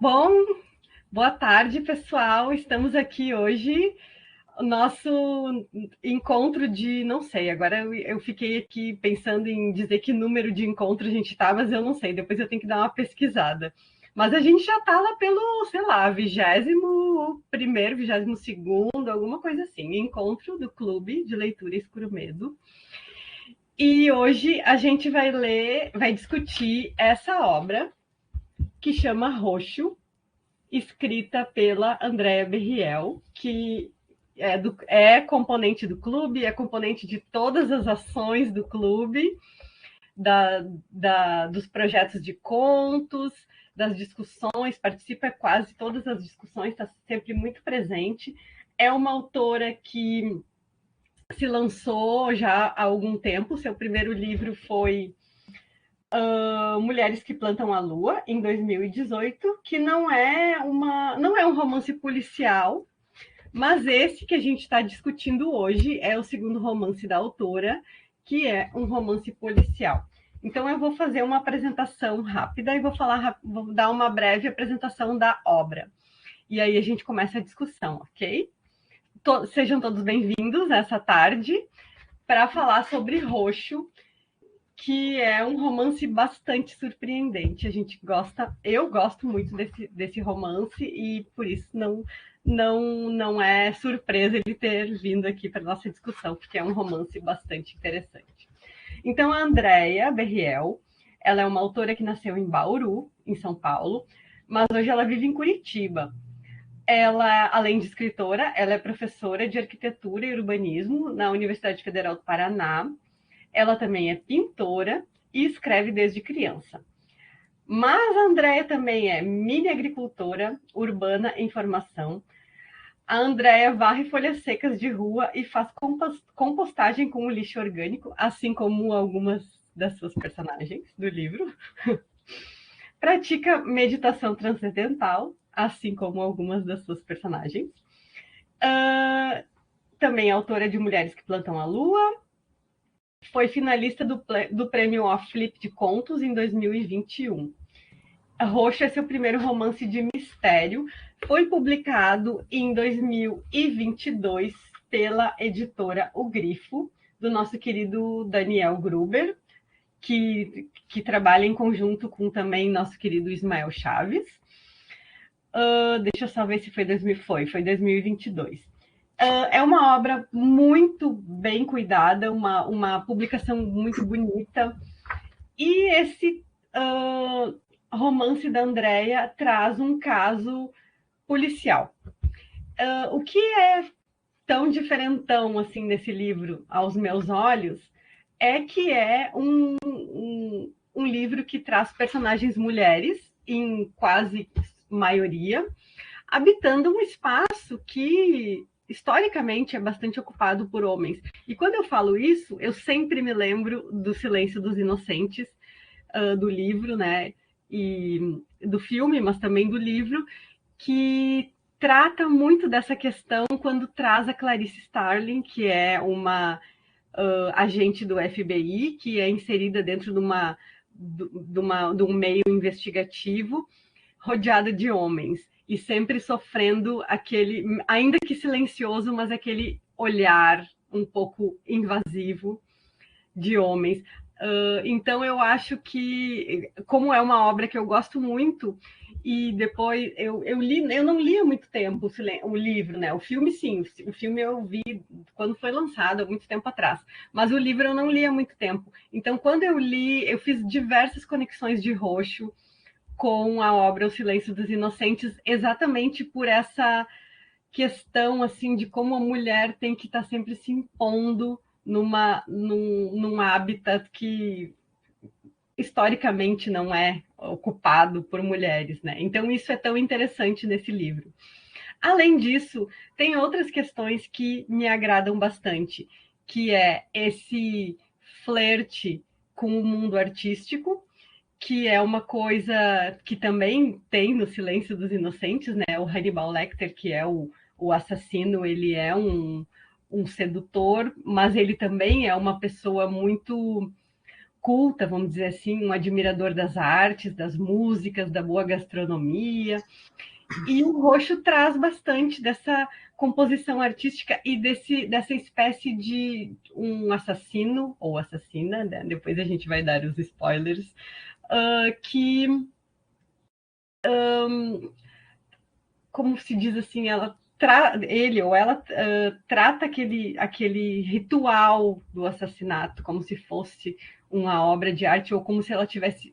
Bom, boa tarde, pessoal. Estamos aqui hoje, o nosso encontro de, não sei, agora eu fiquei aqui pensando em dizer que número de encontro a gente tá, mas eu não sei, depois eu tenho que dar uma pesquisada. Mas a gente já tá lá pelo, sei lá, 21º, 22º, alguma coisa assim, encontro do Clube de Leitura Escuro Medo. E hoje a gente vai discutir essa obra que chama Roxo, escrita pela Andrea Berriel, que é componente do clube, é componente de todas as ações do clube, dos projetos de contos, das discussões, participa quase todas as discussões, está sempre muito presente. É uma autora que se lançou já há algum tempo, seu primeiro livro foi Mulheres que Plantam a Lua, em 2018, que não é um romance policial, mas esse que a gente está discutindo hoje é o segundo romance da autora, que é um romance policial. Então eu vou fazer uma apresentação rápida e vou dar uma breve apresentação da obra. E aí a gente começa a discussão, ok? Sejam todos bem-vindos essa tarde para falar sobre Roxo, que é um romance bastante surpreendente. Eu gosto muito desse romance e por isso não é surpresa ele ter vindo aqui para nossa discussão, porque é um romance bastante interessante. Então, a Andrea Berriel, ela é uma autora que nasceu em Bauru, em São Paulo, mas hoje ela vive em Curitiba. Ela, além de escritora, ela é professora de arquitetura e urbanismo na Universidade Federal do Paraná. Ela também é pintora e escreve desde criança. Mas a Andrea também é mini agricultora urbana em formação. A Andrea varre folhas secas de rua e faz compostagem com o lixo orgânico, assim como algumas das suas personagens do livro. Pratica meditação transcendental, assim como algumas das suas personagens. Também é autora de Mulheres que Plantam a Lua. Foi finalista do prêmio Off Flip de Contos em 2021. Roxo é seu primeiro romance de mistério. Foi publicado em 2022 pela editora O Grifo, do nosso querido Daniel Gruber, que trabalha em conjunto com também nosso querido Ismael Chaves. Deixa eu só ver se foi 2022. É uma obra muito bem cuidada, uma publicação muito bonita. E esse romance da Andrea traz um caso policial. O que é tão diferentão assim nesse livro, aos meus olhos, é que é um livro que traz personagens mulheres, em quase maioria, habitando um espaço que historicamente é bastante ocupado por homens. E quando eu falo isso, eu sempre me lembro do Silêncio dos Inocentes, do livro, né? E do filme, mas também do livro, que trata muito dessa questão quando traz a Clarice Starling, que é uma agente do FBI, que é inserida dentro de um meio investigativo, rodeada de homens e sempre sofrendo aquele, ainda que silencioso, mas aquele olhar um pouco invasivo de homens. Então eu acho que, como é uma obra que eu gosto muito, e depois eu não li há muito tempo o livro, né? O filme sim, o filme eu vi quando foi lançado, há muito tempo atrás, mas o livro eu não li há muito tempo. Então quando eu li, eu fiz diversas conexões de Roxo com a obra O Silêncio dos Inocentes, exatamente por essa questão assim de como a mulher tem que estar sempre se impondo num habitat que historicamente não é ocupado por mulheres, né? Então isso é tão interessante nesse livro. Além disso, tem outras questões que me agradam bastante, que é esse flerte com o mundo artístico, que é uma coisa que também tem no Silêncio dos Inocentes, né? O Hannibal Lecter, que é o assassino, ele é um sedutor, mas ele também é uma pessoa muito culta, vamos dizer assim, um admirador das artes, das músicas, da boa gastronomia. E o Roxo traz bastante dessa composição artística e dessa espécie de um assassino ou assassina, né? Depois a gente vai dar os spoilers, que, como se diz assim, ele ou ela trata aquele ritual do assassinato como se fosse uma obra de arte ou como se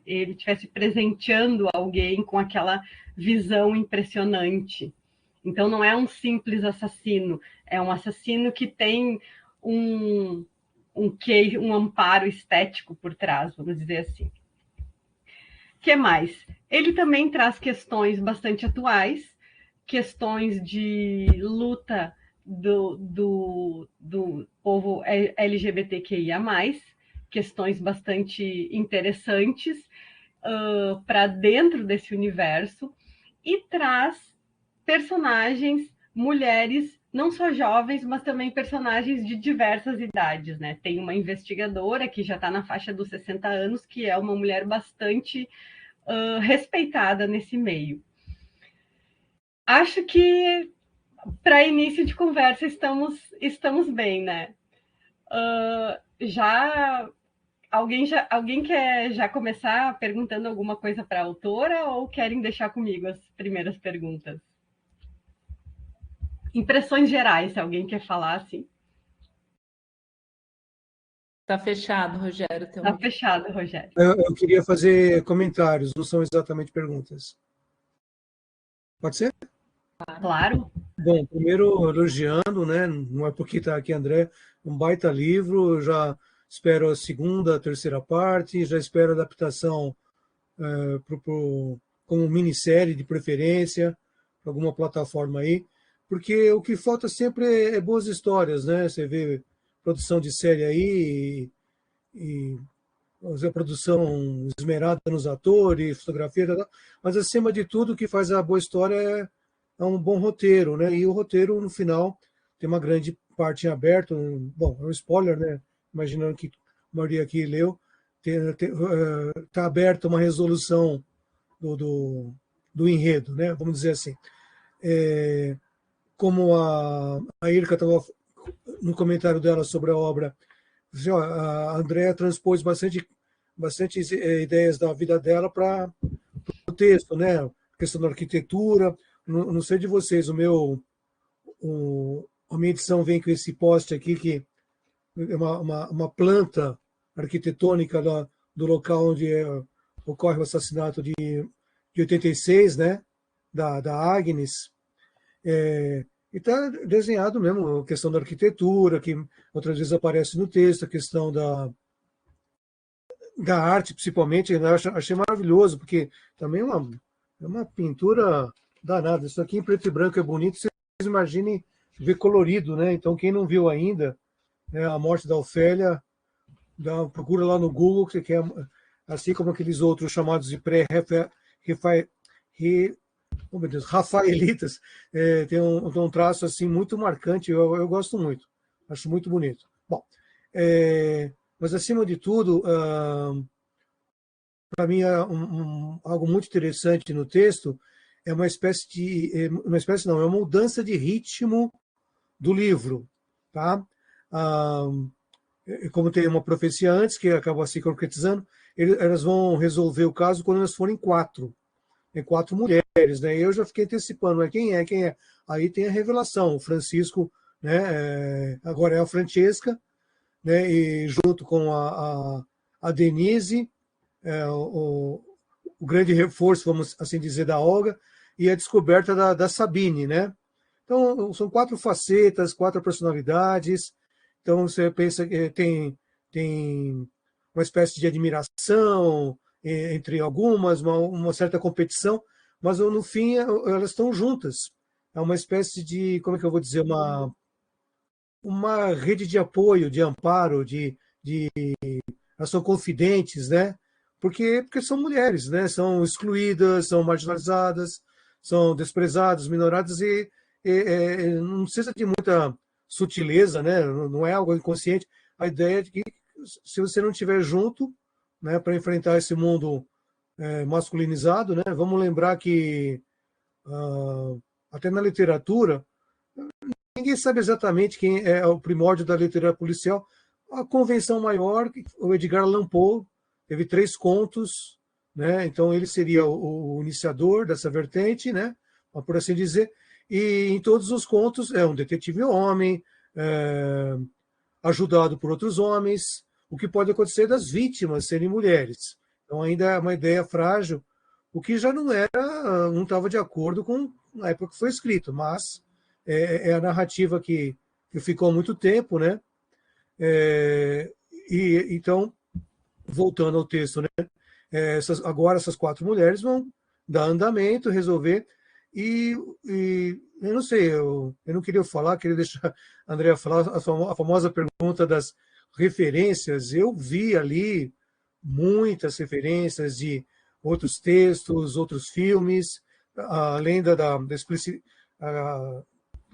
ele tivesse presenteando alguém com aquela visão impressionante. Então não é um simples assassino, é um assassino que tem um amparo estético por trás, vamos dizer assim. O que mais? Ele também traz questões bastante atuais, questões de luta do povo LGBTQIA+, questões bastante interessantes para dentro desse universo, e traz personagens, mulheres, não só jovens, mas também personagens de diversas idades, né? Tem uma investigadora que já está na faixa dos 60 anos, que é uma mulher bastante respeitada nesse meio. Acho que para início de conversa estamos bem, né? Alguém quer já começar perguntando alguma coisa para a autora ou querem deixar comigo as primeiras perguntas? Impressões gerais, se alguém quer falar, assim. Tá fechado, Rogério. Tá fechado, Rogério. Eu queria fazer comentários, não são exatamente perguntas. Pode ser? Claro. Bom, primeiro elogiando, né? Não é porque está aqui, André, um baita livro, eu já espero a segunda, a terceira parte, já espero a adaptação como minissérie de preferência, para alguma plataforma aí, porque o que falta sempre é boas histórias, né? Você vê produção de série aí e a produção esmerada nos atores, fotografia, mas acima de tudo o que faz a boa história é um bom roteiro, né? E o roteiro no final tem uma grande parte em aberto, bom, é um spoiler, né? Imaginando que a maioria aqui leu, está aberta uma resolução do enredo, né? Vamos dizer assim. Como a Irka estava no comentário dela sobre a obra, a Andrea transpôs bastante ideias da vida dela para o texto, né? A questão da arquitetura. Não sei de vocês, a minha edição vem com esse poste aqui, que é uma planta arquitetônica do local onde ocorre o assassinato de 86, né? Da Agnes. E está desenhado mesmo a questão da arquitetura, que outras vezes aparece no texto, a questão da arte, principalmente, eu achei maravilhoso, porque também é uma pintura danada. Isso aqui em preto e branco é bonito, vocês imaginem ver colorido, né? Então, quem não viu ainda, né, A Morte da Ofélia, procura lá no Google, que é, assim como aqueles outros chamados de oh, meu Deus, Rafaelitas, tem um traço assim muito marcante, eu gosto muito, acho muito bonito. Bom, mas acima de tudo, para mim algo muito interessante no texto é uma espécie não, é uma mudança de ritmo do livro, tá? Como tem uma profecia antes que acaba se concretizando, elas vão resolver o caso quando elas forem 4. Tem 4 mulheres, né? Eu já fiquei antecipando, mas quem é? Aí tem a revelação, o Francisco, né? Agora é a Francesca, né? E junto com a Denise, o grande reforço, vamos assim dizer, da Olga, e a descoberta da Sabine, né? Então, são 4 facetas, 4 personalidades. Então, você pensa que tem uma espécie de admiração entre algumas, uma certa competição, mas no fim elas estão juntas. É uma espécie de, como é que eu vou dizer, uma rede de apoio, de amparo, elas são confidentes, né? Porque são mulheres, né? São excluídas, são marginalizadas, são desprezadas, minoradas não precisa de muita sutileza, né? Não é algo inconsciente. A ideia é de que se você não estiver junto, né, para enfrentar esse mundo masculinizado, né? Vamos lembrar que até na literatura ninguém sabe exatamente quem é o primórdio da literatura policial. A convenção maior, o Edgar Allan Poe, teve 3 contos, né? Então ele seria o iniciador dessa vertente, né? Por assim dizer. E em todos os contos é um detetive homem, ajudado por outros homens, o que pode acontecer das vítimas serem mulheres. Então ainda é uma ideia frágil, o que já não estava de acordo com a época que foi escrito, mas é a narrativa que ficou há muito tempo, né? Então, voltando ao texto, né? Agora essas 4 mulheres vão dar andamento, resolver, e eu não sei, eu não queria falar, queria deixar a Andrea falar a famosa pergunta das referências. Eu vi ali muitas referências de outros textos, outros filmes, além do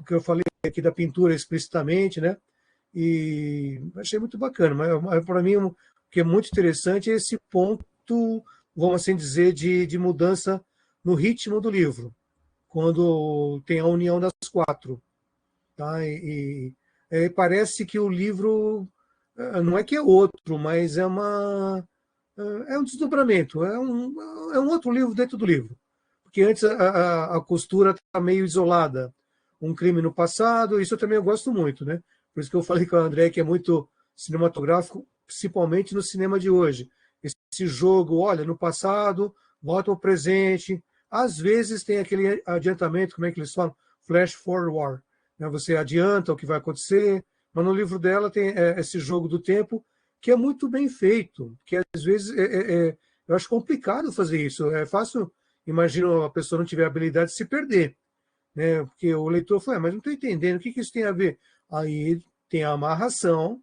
que eu falei aqui da pintura explicitamente, né? E achei muito bacana. Mas para mim, o que é muito interessante é esse ponto, vamos assim dizer, de mudança no ritmo do livro, quando tem a união das 4. Tá? Parece que o livro não é que é outro, mas é um desdobramento, é um outro livro dentro do livro. Porque antes a costura está meio isolada. Um crime no passado, isso eu também gosto muito, né? Por isso que eu falei com a André que é muito cinematográfico, principalmente no cinema de hoje. Esse jogo, olha, no passado, volta ao presente. Às vezes tem aquele adiantamento, como é que eles falam? Flash forward. Né? Você adianta o que vai acontecer, mas no livro dela tem esse jogo do tempo que é muito bem feito, que às vezes eu acho complicado fazer isso. É fácil, imagina a pessoa não tiver habilidade de se perder, né? Porque o leitor fala, mas não estou entendendo, o que isso tem a ver? Aí tem a amarração,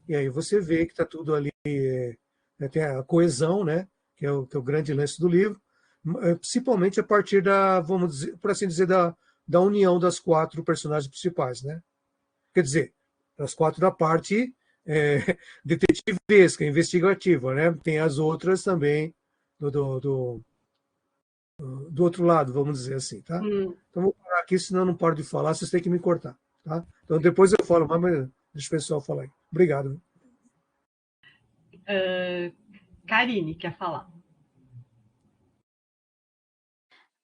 e aí você vê que está tudo ali, tem a coesão, né? Que é o grande lance do livro, principalmente a partir vamos dizer, por assim dizer, da união das 4 personagens principais, né? Quer dizer, das 4 da parte detetivesca, investigativa, né? Tem as outras também do outro lado, vamos dizer assim, tá? Então vou parar aqui, senão eu não paro de falar, vocês têm que me cortar, tá? Então depois eu falo, mas deixa o pessoal falar aí. Obrigado. Karine, quer falar?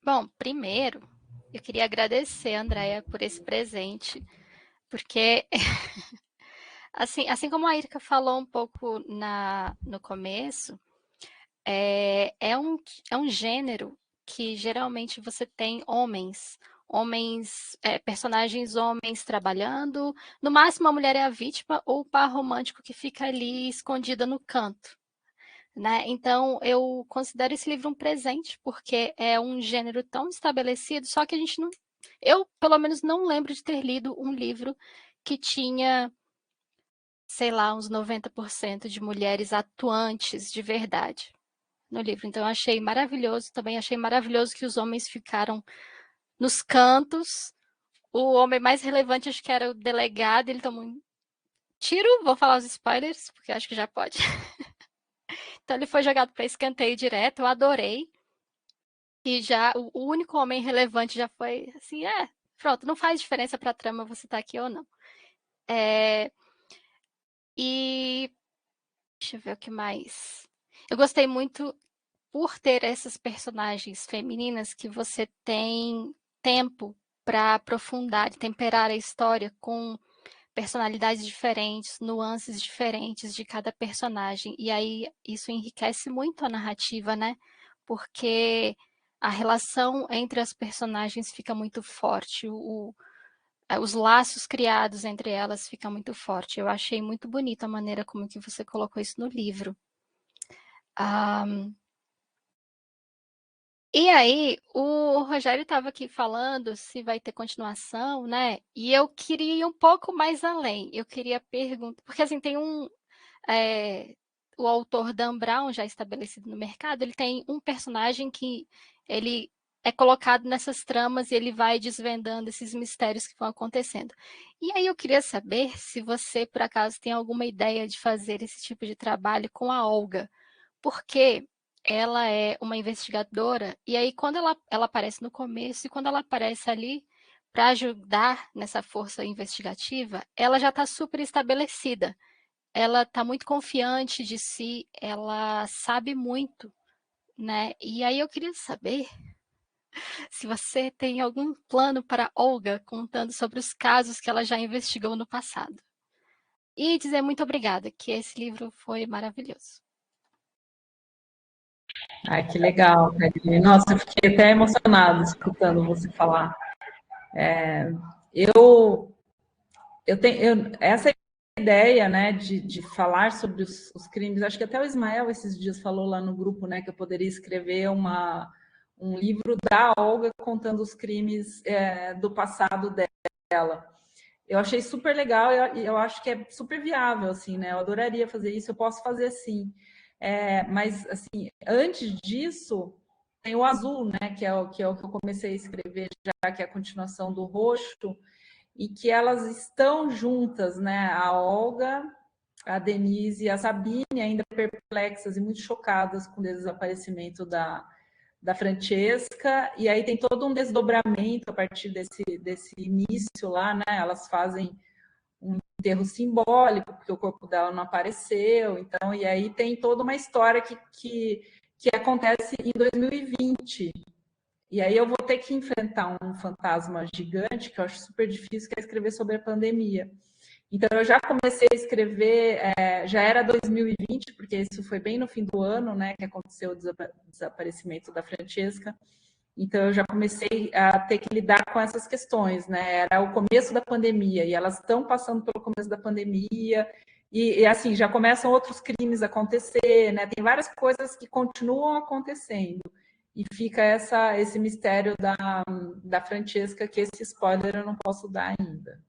Bom, primeiro, eu queria agradecer, Andréia, por esse presente, porque, assim como a Irka falou um pouco no começo, é um gênero que geralmente você tem personagens homens trabalhando, no máximo a mulher é a vítima ou o par romântico que fica ali escondida no canto. Né? Então, eu considero esse livro um presente, porque é um gênero tão estabelecido, só que a gente não. Eu, pelo menos, não lembro de ter lido um livro que tinha, sei lá, uns 90% de mulheres atuantes de verdade no livro. Então, eu achei maravilhoso. Também achei maravilhoso que os homens ficaram nos cantos. O homem mais relevante, acho que era o delegado, ele tomou um tiro. Vou falar os spoilers, porque acho que já pode. Então ele foi jogado para escanteio direto, eu adorei. E já o único homem relevante já foi assim, pronto, não faz diferença para a trama você estar aqui ou não. E deixa eu ver o que mais. Eu gostei muito por ter essas personagens femininas que você tem tempo para aprofundar e temperar a história com personalidades diferentes, nuances diferentes de cada personagem. E aí isso enriquece muito a narrativa, né? Porque a relação entre as personagens fica muito forte, os laços criados entre elas ficam muito forte. Eu achei muito bonita a maneira como que você colocou isso no livro. E aí, o Rogério estava aqui falando se vai ter continuação, né? E eu queria ir um pouco mais além. Eu queria perguntar, porque assim, tem o autor Dan Brown, já estabelecido no mercado, ele tem um personagem que ele é colocado nessas tramas e ele vai desvendando esses mistérios que vão acontecendo. E aí eu queria saber se você, por acaso, tem alguma ideia de fazer esse tipo de trabalho com a Olga, porque ela é uma investigadora, e aí quando ela aparece no começo, e quando ela aparece ali para ajudar nessa força investigativa, ela já está super estabelecida. Ela está muito confiante de si, ela sabe muito, né? E aí eu queria saber se você tem algum plano para Olga, contando sobre os casos que ela já investigou no passado. E dizer muito obrigada, que esse livro foi maravilhoso. Ai, que legal, Karine. Nossa, eu fiquei até emocionada escutando você falar. Eu tenho essa ideia, né, de falar sobre os crimes. Acho que até o Ismael esses dias falou lá no grupo, né, que eu poderia escrever um livro da Olga contando os crimes do passado dela. Eu achei super legal e eu acho que é super viável, assim, né? Eu adoraria fazer isso, eu posso fazer sim. Mas, assim, antes disso, tem o azul, né? Que é o que eu comecei a escrever já, que é a continuação do roxo, e que elas estão juntas, né? A Olga, a Denise e a Sabine, ainda perplexas e muito chocadas com o desaparecimento da Francesca, e aí tem todo um desdobramento a partir desse início lá, né? Elas fazem um enterro simbólico, porque o corpo dela não apareceu, então, e aí tem toda uma história que acontece em 2020. E aí eu vou ter que enfrentar um fantasma gigante, que eu acho super difícil, que é escrever sobre a pandemia. Então, eu já comecei a escrever, já era 2020, porque isso foi bem no fim do ano, né, que aconteceu o desaparecimento da Francesca. Então, eu já comecei a ter que lidar com essas questões, né? Era o começo da pandemia, e elas estão passando pelo começo da pandemia, e assim, já começam outros crimes a acontecer, né? Tem várias coisas que continuam acontecendo. E fica esse mistério da Francesca, que esse spoiler eu não posso dar ainda.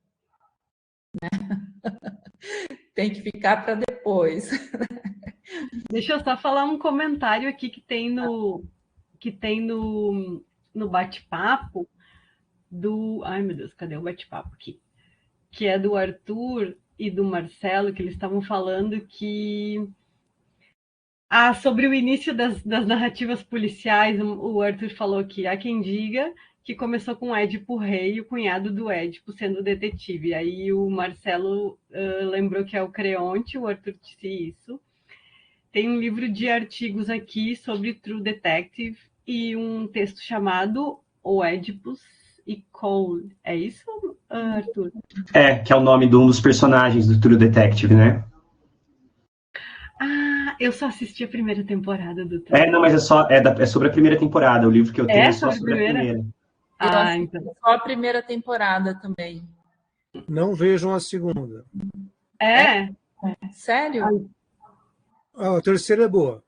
Tem que ficar para depois. Deixa eu só falar um comentário aqui que tem no bate-papo do. Ai, meu Deus, cadê o bate-papo aqui? Que é do Arthur e do Marcelo, que eles estavam falando que. Sobre o início das narrativas policiais, o Arthur falou que há quem diga que começou com Édipo Rei, o cunhado do Édipo, sendo detetive. Aí o Marcelo lembrou que é o Creonte, o Arthur disse isso. Tem um livro de artigos aqui sobre True Detective e um texto chamado O Édipus e Cole. É isso, Arthur? Que é o nome de um dos personagens do True Detective, né? Eu só assisti a primeira temporada do True Não, mas é sobre a primeira temporada. O livro que eu tenho é só sobre a primeira. Eu assisti só a primeira temporada também. Não vejam a segunda. Sério? A terceira é boa.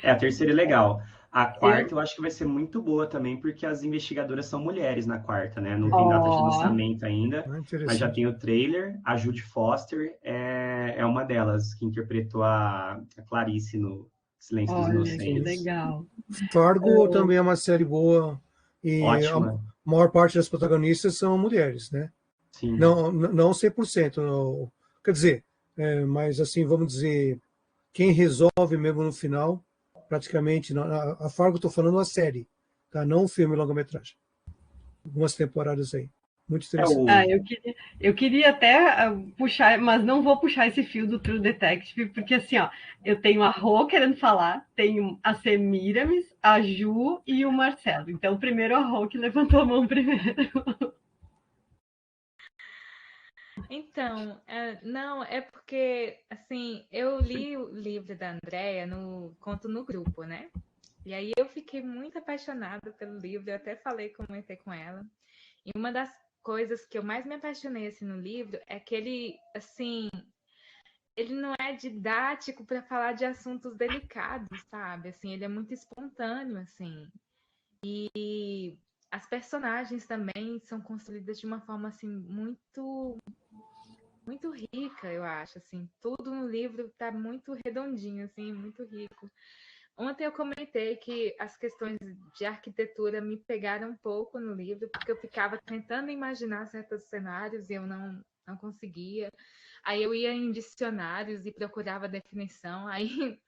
A terceira é legal. A quarta eu acho que vai ser muito boa também, porque as investigadoras são mulheres na quarta, né? Não tem data de lançamento ainda, mas já tem o trailer. A Judy Foster é uma delas, que interpretou a Clarice no Silêncio dos Inocentes. Que legal. Fargo também é uma série boa. E ótima. A maior parte das protagonistas são mulheres, né? Sim. Não 100%. Não, quer dizer, mas assim, vamos dizer, quem resolve mesmo no final, praticamente, a Fargo, estou falando a série, tá? Não um filme longa-metragem. Algumas temporadas aí. Muito interessante. Eu queria até puxar, mas não vou puxar esse fio do True Detective, porque assim, eu tenho a Rô querendo falar, tenho a Semiramis, a Ju e o Marcelo. Então, primeiro a Rô que levantou a mão primeiro. Então, não, é porque, assim, eu li o livro da Andrea conto no grupo, né? E aí eu fiquei muito apaixonada pelo livro, eu até comentei com ela. E uma das coisas que eu mais me apaixonei assim, no livro é que ele, assim, ele não é didático para falar de assuntos delicados, sabe? Assim, ele é muito espontâneo, assim. E as personagens também são construídas de uma forma assim muito muito rica, eu acho, assim. Tudo no livro tá muito redondinho, assim, muito rico. Ontem eu comentei que as questões de arquitetura me pegaram um pouco no livro, porque eu ficava tentando imaginar certos cenários e eu não conseguia. Aí eu ia em dicionários e procurava definição, aí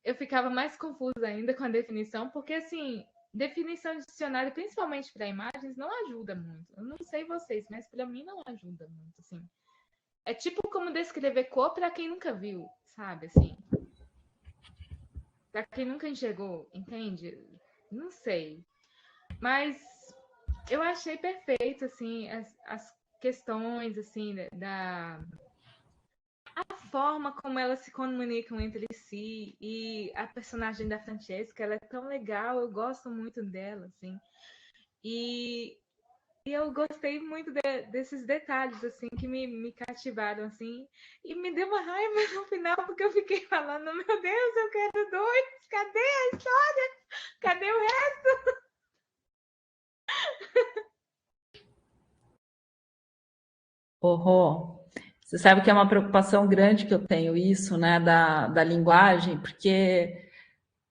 eu ficava mais confusa ainda com a definição, porque, assim, definição de dicionário, principalmente para imagens, não ajuda muito. Eu não sei vocês, mas para mim não ajuda muito, assim. É tipo como descrever cor para quem nunca viu, sabe, assim. Para quem nunca enxergou, entende? Não sei. Mas eu achei perfeito, assim, as questões, assim, a forma como elas se comunicam entre si, e a personagem da Francesca, ela é tão legal, eu gosto muito dela, assim. E eu gostei muito desses detalhes, assim, que me cativaram, assim. E me deu uma raiva no final, porque eu fiquei falando, meu Deus, eu quero dois, cadê a história? Cadê o resto? Rô, você sabe que é uma preocupação grande que eu tenho isso, né, da linguagem, porque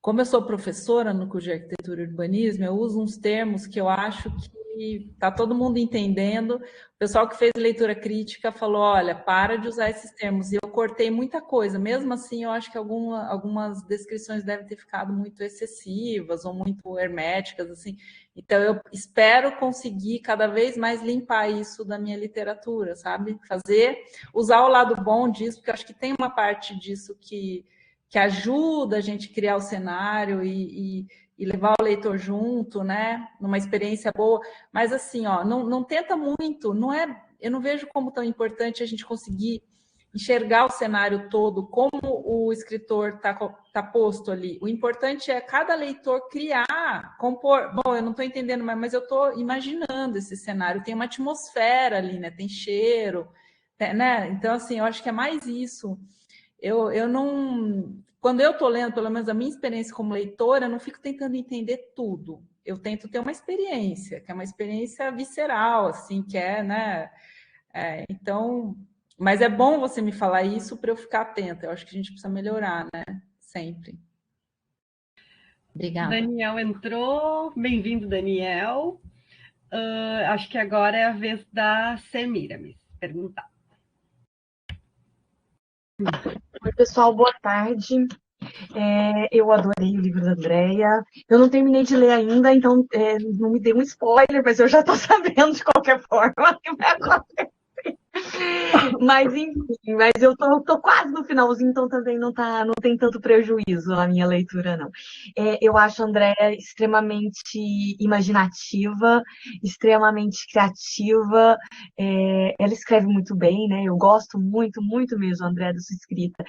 como eu sou professora no curso de arquitetura e urbanismo, eu uso uns termos que eu acho que está todo mundo entendendo. O pessoal que fez leitura crítica falou, olha, para de usar esses termos. E eu cortei muita coisa. Mesmo assim, eu acho que algumas descrições devem ter ficado muito excessivas ou muito herméticas, assim. Então, eu espero conseguir cada vez mais limpar isso da minha literatura, sabe? Usar o lado bom disso, porque eu acho que tem uma parte disso que ajuda a gente a criar o cenário e levar o leitor junto, né? Numa experiência boa. Mas assim, ó, não tenta muito, eu não vejo como tão importante a gente conseguir enxergar o cenário todo, como o escritor tá posto ali. O importante é cada leitor criar, compor. Bom, eu não estou entendendo, mas eu estou imaginando esse cenário. Tem uma atmosfera ali, né? Tem cheiro, né? Então, assim, eu acho que é mais isso. Eu não. Quando eu estou lendo, pelo menos a minha experiência como leitora, eu não fico tentando entender tudo. Eu tento ter uma experiência, que é uma experiência visceral, assim, que é, né? Então, mas é bom você me falar isso para eu ficar atenta. Eu acho que a gente precisa melhorar, né? Sempre. Obrigada. Daniel entrou. Bem-vindo, Daniel. Acho que agora é a vez da Semiramis perguntar. Oi, pessoal, boa tarde. Eu adorei o livro da Andrea. Eu não terminei de ler ainda, então não me dê um spoiler, mas eu já estou sabendo de qualquer forma que vai acontecer. Mas enfim, mas eu tô quase no finalzinho, então também não tem tanto prejuízo a minha leitura, não. Eu acho a Andrea extremamente imaginativa, extremamente criativa, ela escreve muito bem, né? Eu gosto muito, muito mesmo, Andrea, da sua escrita.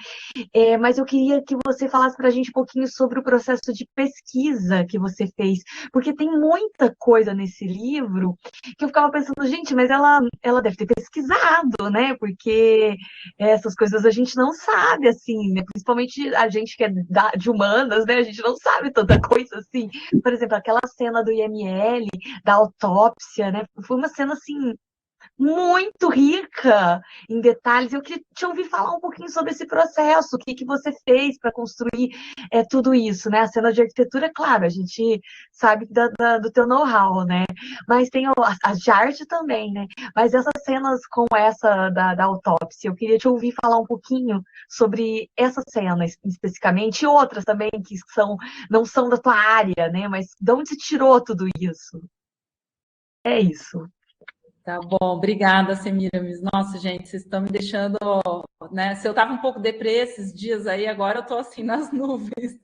Mas eu queria que você falasse para a gente um pouquinho sobre o processo de pesquisa que você fez, porque tem muita coisa nesse livro que eu ficava pensando, gente, mas ela deve ter pesquisado, né? Porque essas coisas a gente não sabe, assim, né? Principalmente a gente que é de humanas, né? A gente não sabe tanta coisa assim. Por exemplo, aquela cena do IML, da autópsia, né? Foi uma cena, assim, muito rica em detalhes. Eu queria te ouvir falar um pouquinho sobre esse processo, o que você fez para construir tudo isso, né? A cena de arquitetura, claro, a gente sabe do teu know-how, né? Mas tem as de arte também, né? Mas essas cenas com essa da autópsia, eu queria te ouvir falar um pouquinho sobre essa cena especificamente, e outras também que não são da tua área, né? Mas de onde você tirou tudo isso? É isso. Tá bom, obrigada, Semiramis. Nossa, gente, vocês estão me deixando, né? Se eu estava um pouco deprê esses dias aí, agora eu estou assim nas nuvens.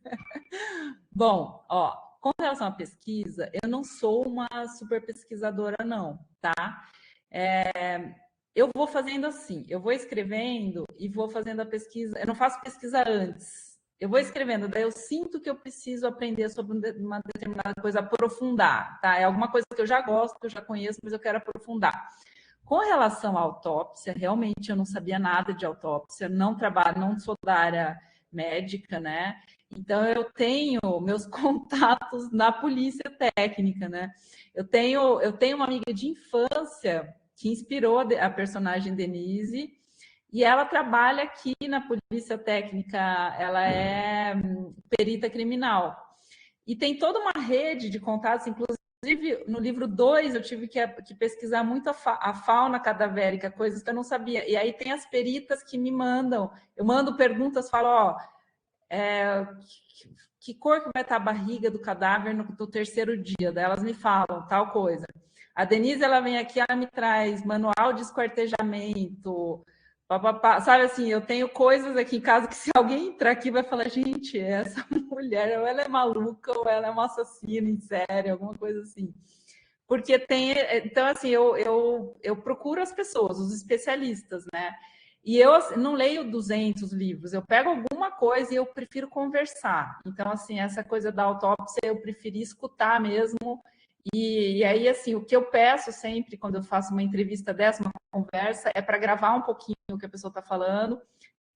Bom, ó, com relação à pesquisa, eu não sou uma super pesquisadora, não, tá? Eu vou fazendo assim, eu vou escrevendo e vou fazendo a pesquisa. Eu não faço pesquisa antes. Eu vou escrevendo, daí eu sinto que eu preciso aprender sobre uma determinada coisa, aprofundar, tá? É alguma coisa que eu já gosto, que eu já conheço, mas eu quero aprofundar. Com relação à autópsia, realmente eu não sabia nada de autópsia, não sou da área médica, né? Então eu tenho meus contatos na polícia técnica, né? Eu tenho uma amiga de infância que inspirou a personagem Denise, e ela trabalha aqui na Polícia Técnica, ela é perita criminal. E tem toda uma rede de contatos, inclusive no livro 2 eu tive que pesquisar muito a fauna cadavérica, coisas que eu não sabia. E aí tem as peritas que me mandam, eu mando perguntas, falo, ó, que cor que vai estar a barriga do cadáver no 3º dia? Daí elas me falam tal coisa. A Denise, ela vem aqui, ela me traz manual de esquartejamento, papapá. Sabe assim, eu tenho coisas aqui em casa que se alguém entrar aqui vai falar, gente, essa mulher, ou ela é maluca, ou ela é uma assassina em série, alguma coisa assim. Porque tem... Então, assim, eu procuro as pessoas, os especialistas, né? E eu assim, não leio 200 livros, eu pego alguma coisa e eu prefiro conversar. Então, assim, essa coisa da autópsia, eu preferi escutar mesmo. E aí, assim, o que eu peço sempre, quando eu faço uma entrevista dessa, uma conversa, é para gravar um pouquinho o que a pessoa está falando,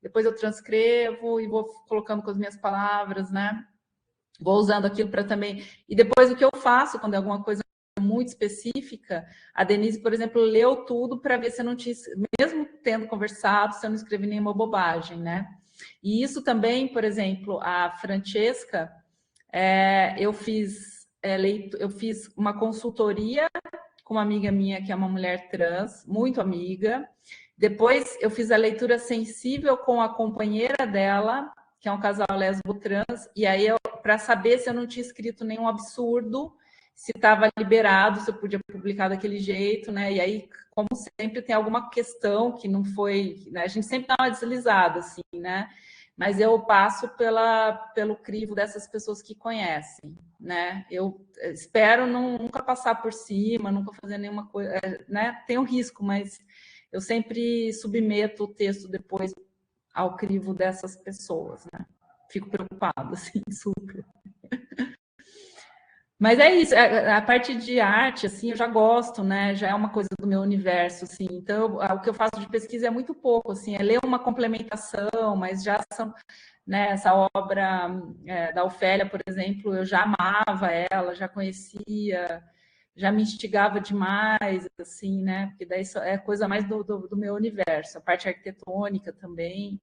depois eu transcrevo e vou colocando com as minhas palavras, né? Vou usando aquilo para também... E depois o que eu faço, quando é alguma coisa muito específica, a Denise, por exemplo, leu tudo para ver se eu não tinha... Mesmo tendo conversado, se eu não escrevi nenhuma bobagem, né? E isso também, por exemplo, a Francesca, eu fiz uma consultoria com uma amiga minha, que é uma mulher trans, muito amiga. Depois, eu fiz a leitura sensível com a companheira dela, que é um casal lésbico trans, e aí, para saber se eu não tinha escrito nenhum absurdo, se estava liberado, se eu podia publicar daquele jeito, né? E aí, como sempre, tem alguma questão que não foi... Né? A gente sempre dá uma deslizada, assim, né? Mas eu passo pelo crivo dessas pessoas que conhecem, né? Eu espero nunca passar por cima, nunca fazer nenhuma coisa, né? Tem um risco, mas eu sempre submeto o texto depois ao crivo dessas pessoas, né? Fico preocupada, assim, super. Mas é isso, a parte de arte, assim, eu já gosto, né? Já é uma coisa do meu universo, assim. Então, o que eu faço de pesquisa é muito pouco, assim, é ler uma complementação, mas já são, né? Essa obra da Ofélia, por exemplo, eu já amava ela, já conhecia, já me instigava demais, assim, né? Porque daí é coisa mais do meu universo, a parte arquitetônica também.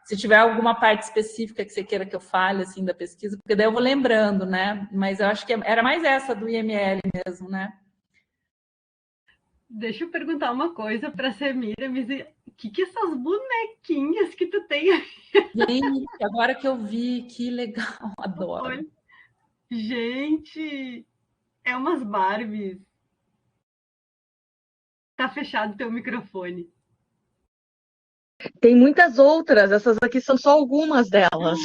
Se tiver alguma parte específica que você queira que eu fale, assim, da pesquisa, porque daí eu vou lembrando, né? Mas eu acho que era mais essa do IML mesmo, né? Deixa eu perguntar uma coisa para a Semiramis. O que essas bonequinhas que tu tem aí? Gente, agora que eu vi, que legal, adoro. Olha, gente, é umas Barbies. Tá fechado teu microfone. Tem muitas outras, essas aqui são só algumas delas.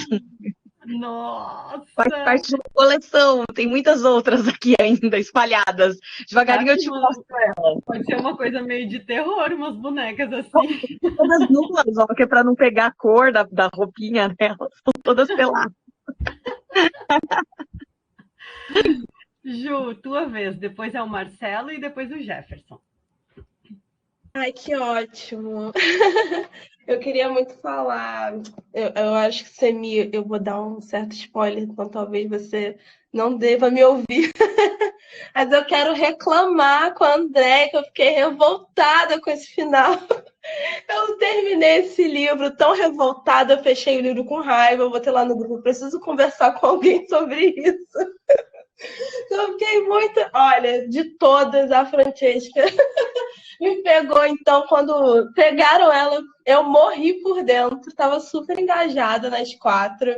Nossa! Faz parte de uma coleção, tem muitas outras aqui ainda, espalhadas. Devagarinho eu te mostro elas. Pode ser uma coisa meio de terror, umas bonecas assim. Todas nuas, ó, que é para não pegar a cor da roupinha delas, são todas peladas. Ju, tua vez. Depois é o Marcelo e depois o Jefferson. Ai, que ótimo. Eu queria muito falar. Eu acho que eu vou dar um certo spoiler, então talvez você não deva me ouvir. Mas eu quero reclamar com a André, que eu fiquei revoltada com esse final. Eu terminei esse livro tão revoltada, eu fechei o livro com raiva, eu botei lá no grupo, preciso conversar com alguém sobre isso. Eu fiquei muito... Olha, de todas, a Francesca me pegou, então, quando pegaram ela, eu morri por dentro, estava super engajada nas 4,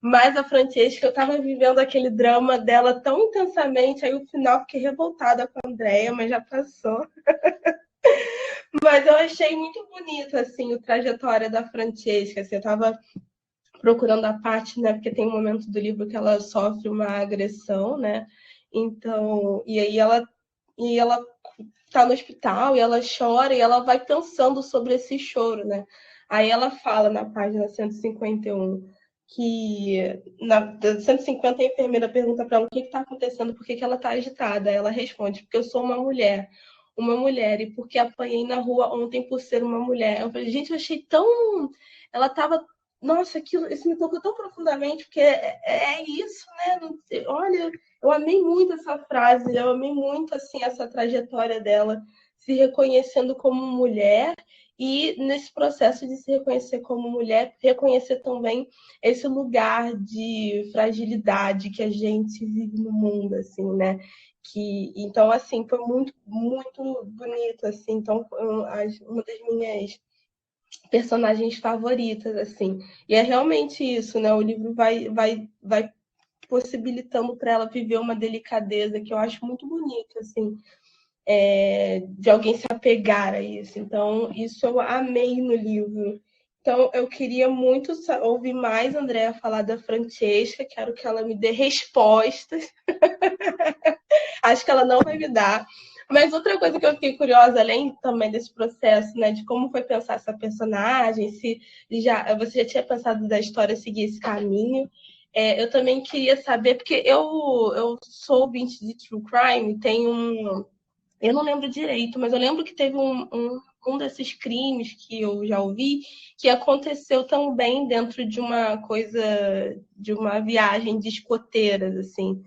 mas a Francesca, eu estava vivendo aquele drama dela tão intensamente, aí no final fiquei revoltada com a Andrea, mas já passou. Mas eu achei muito bonito, assim, a trajetória da Francesca, assim, eu estava procurando a parte, né, porque tem um momento do livro que ela sofre uma agressão, né, então, e aí ela tá no hospital e ela chora e ela vai pensando sobre esse choro, né? Aí ela fala na página 151 que na 150 a enfermeira pergunta para ela o que está acontecendo, por que ela está agitada. Aí ela responde, porque eu sou uma mulher, e porque apanhei na rua ontem por ser uma mulher. Eu falei, gente, eu achei tão... Ela estava... Nossa, isso me tocou tão profundamente, porque é isso, né? Olha, eu amei muito essa frase, eu amei muito assim, essa trajetória dela, se reconhecendo como mulher e nesse processo de se reconhecer como mulher, reconhecer também esse lugar de fragilidade que a gente vive no mundo, assim, né? Então, assim, foi muito, muito bonito, assim. Então, uma das minhas personagens favoritas, assim. E é realmente isso, né? O livro vai possibilitando para ela viver uma delicadeza que eu acho muito bonita, assim, de alguém se apegar a isso. Então, isso eu amei no livro. Então, eu queria muito ouvir mais a Andrea falar da Francesca, quero que ela me dê respostas. Acho que ela não vai me dar. Mas outra coisa que eu fiquei curiosa, além também desse processo, né, de como foi pensar essa personagem, se você já tinha pensado da história seguir esse caminho, eu também queria saber, porque eu sou ouvinte de True Crime, tem um... Eu não lembro direito, mas eu lembro que teve um desses crimes que eu já ouvi que aconteceu também dentro de uma coisa, de uma viagem de escoteiras, assim,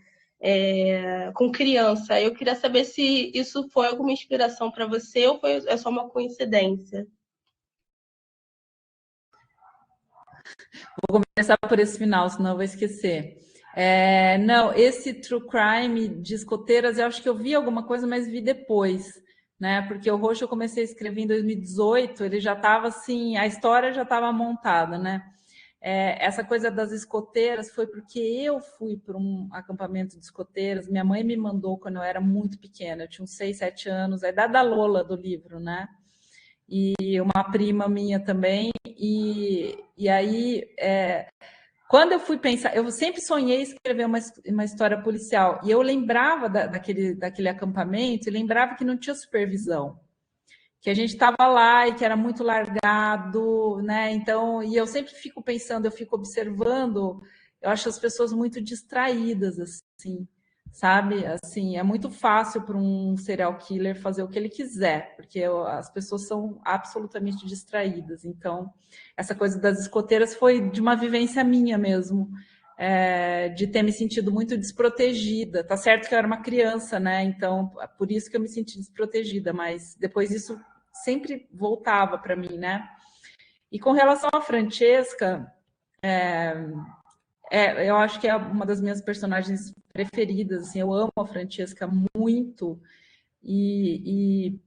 com criança. Eu queria saber se isso foi alguma inspiração para você ou é só uma coincidência. Vou começar por esse final, senão eu vou esquecer. Não, esse True Crime de escoteiras, eu acho que eu vi alguma coisa, mas vi depois, né? Porque o Roxo eu comecei a escrever em 2018, ele já estava assim, a história já estava montada, né? Essa coisa das escoteiras foi porque eu fui para um acampamento de escoteiras, minha mãe me mandou quando eu era muito pequena, eu tinha uns 6, 7 anos, a idade da Lola do livro, né? E uma prima minha também, e aí, quando eu fui pensar, eu sempre sonhei escrever uma história policial, e eu lembrava daquele acampamento, e lembrava que não tinha supervisão, que a gente estava lá e que era muito largado, né? Então, e eu sempre fico pensando, eu fico observando, eu acho as pessoas muito distraídas, assim, sabe? Assim, é muito fácil para um serial killer fazer o que ele quiser, porque as pessoas são absolutamente distraídas. Então, essa coisa das escoteiras foi de uma vivência minha mesmo, de ter me sentido muito desprotegida. Tá certo que eu era uma criança, né? Então, por isso que eu me senti desprotegida, mas depois isso sempre voltava para mim, né? E com relação à Francesca, eu acho que é uma das minhas personagens preferidas. Assim, eu amo a Francesca muito e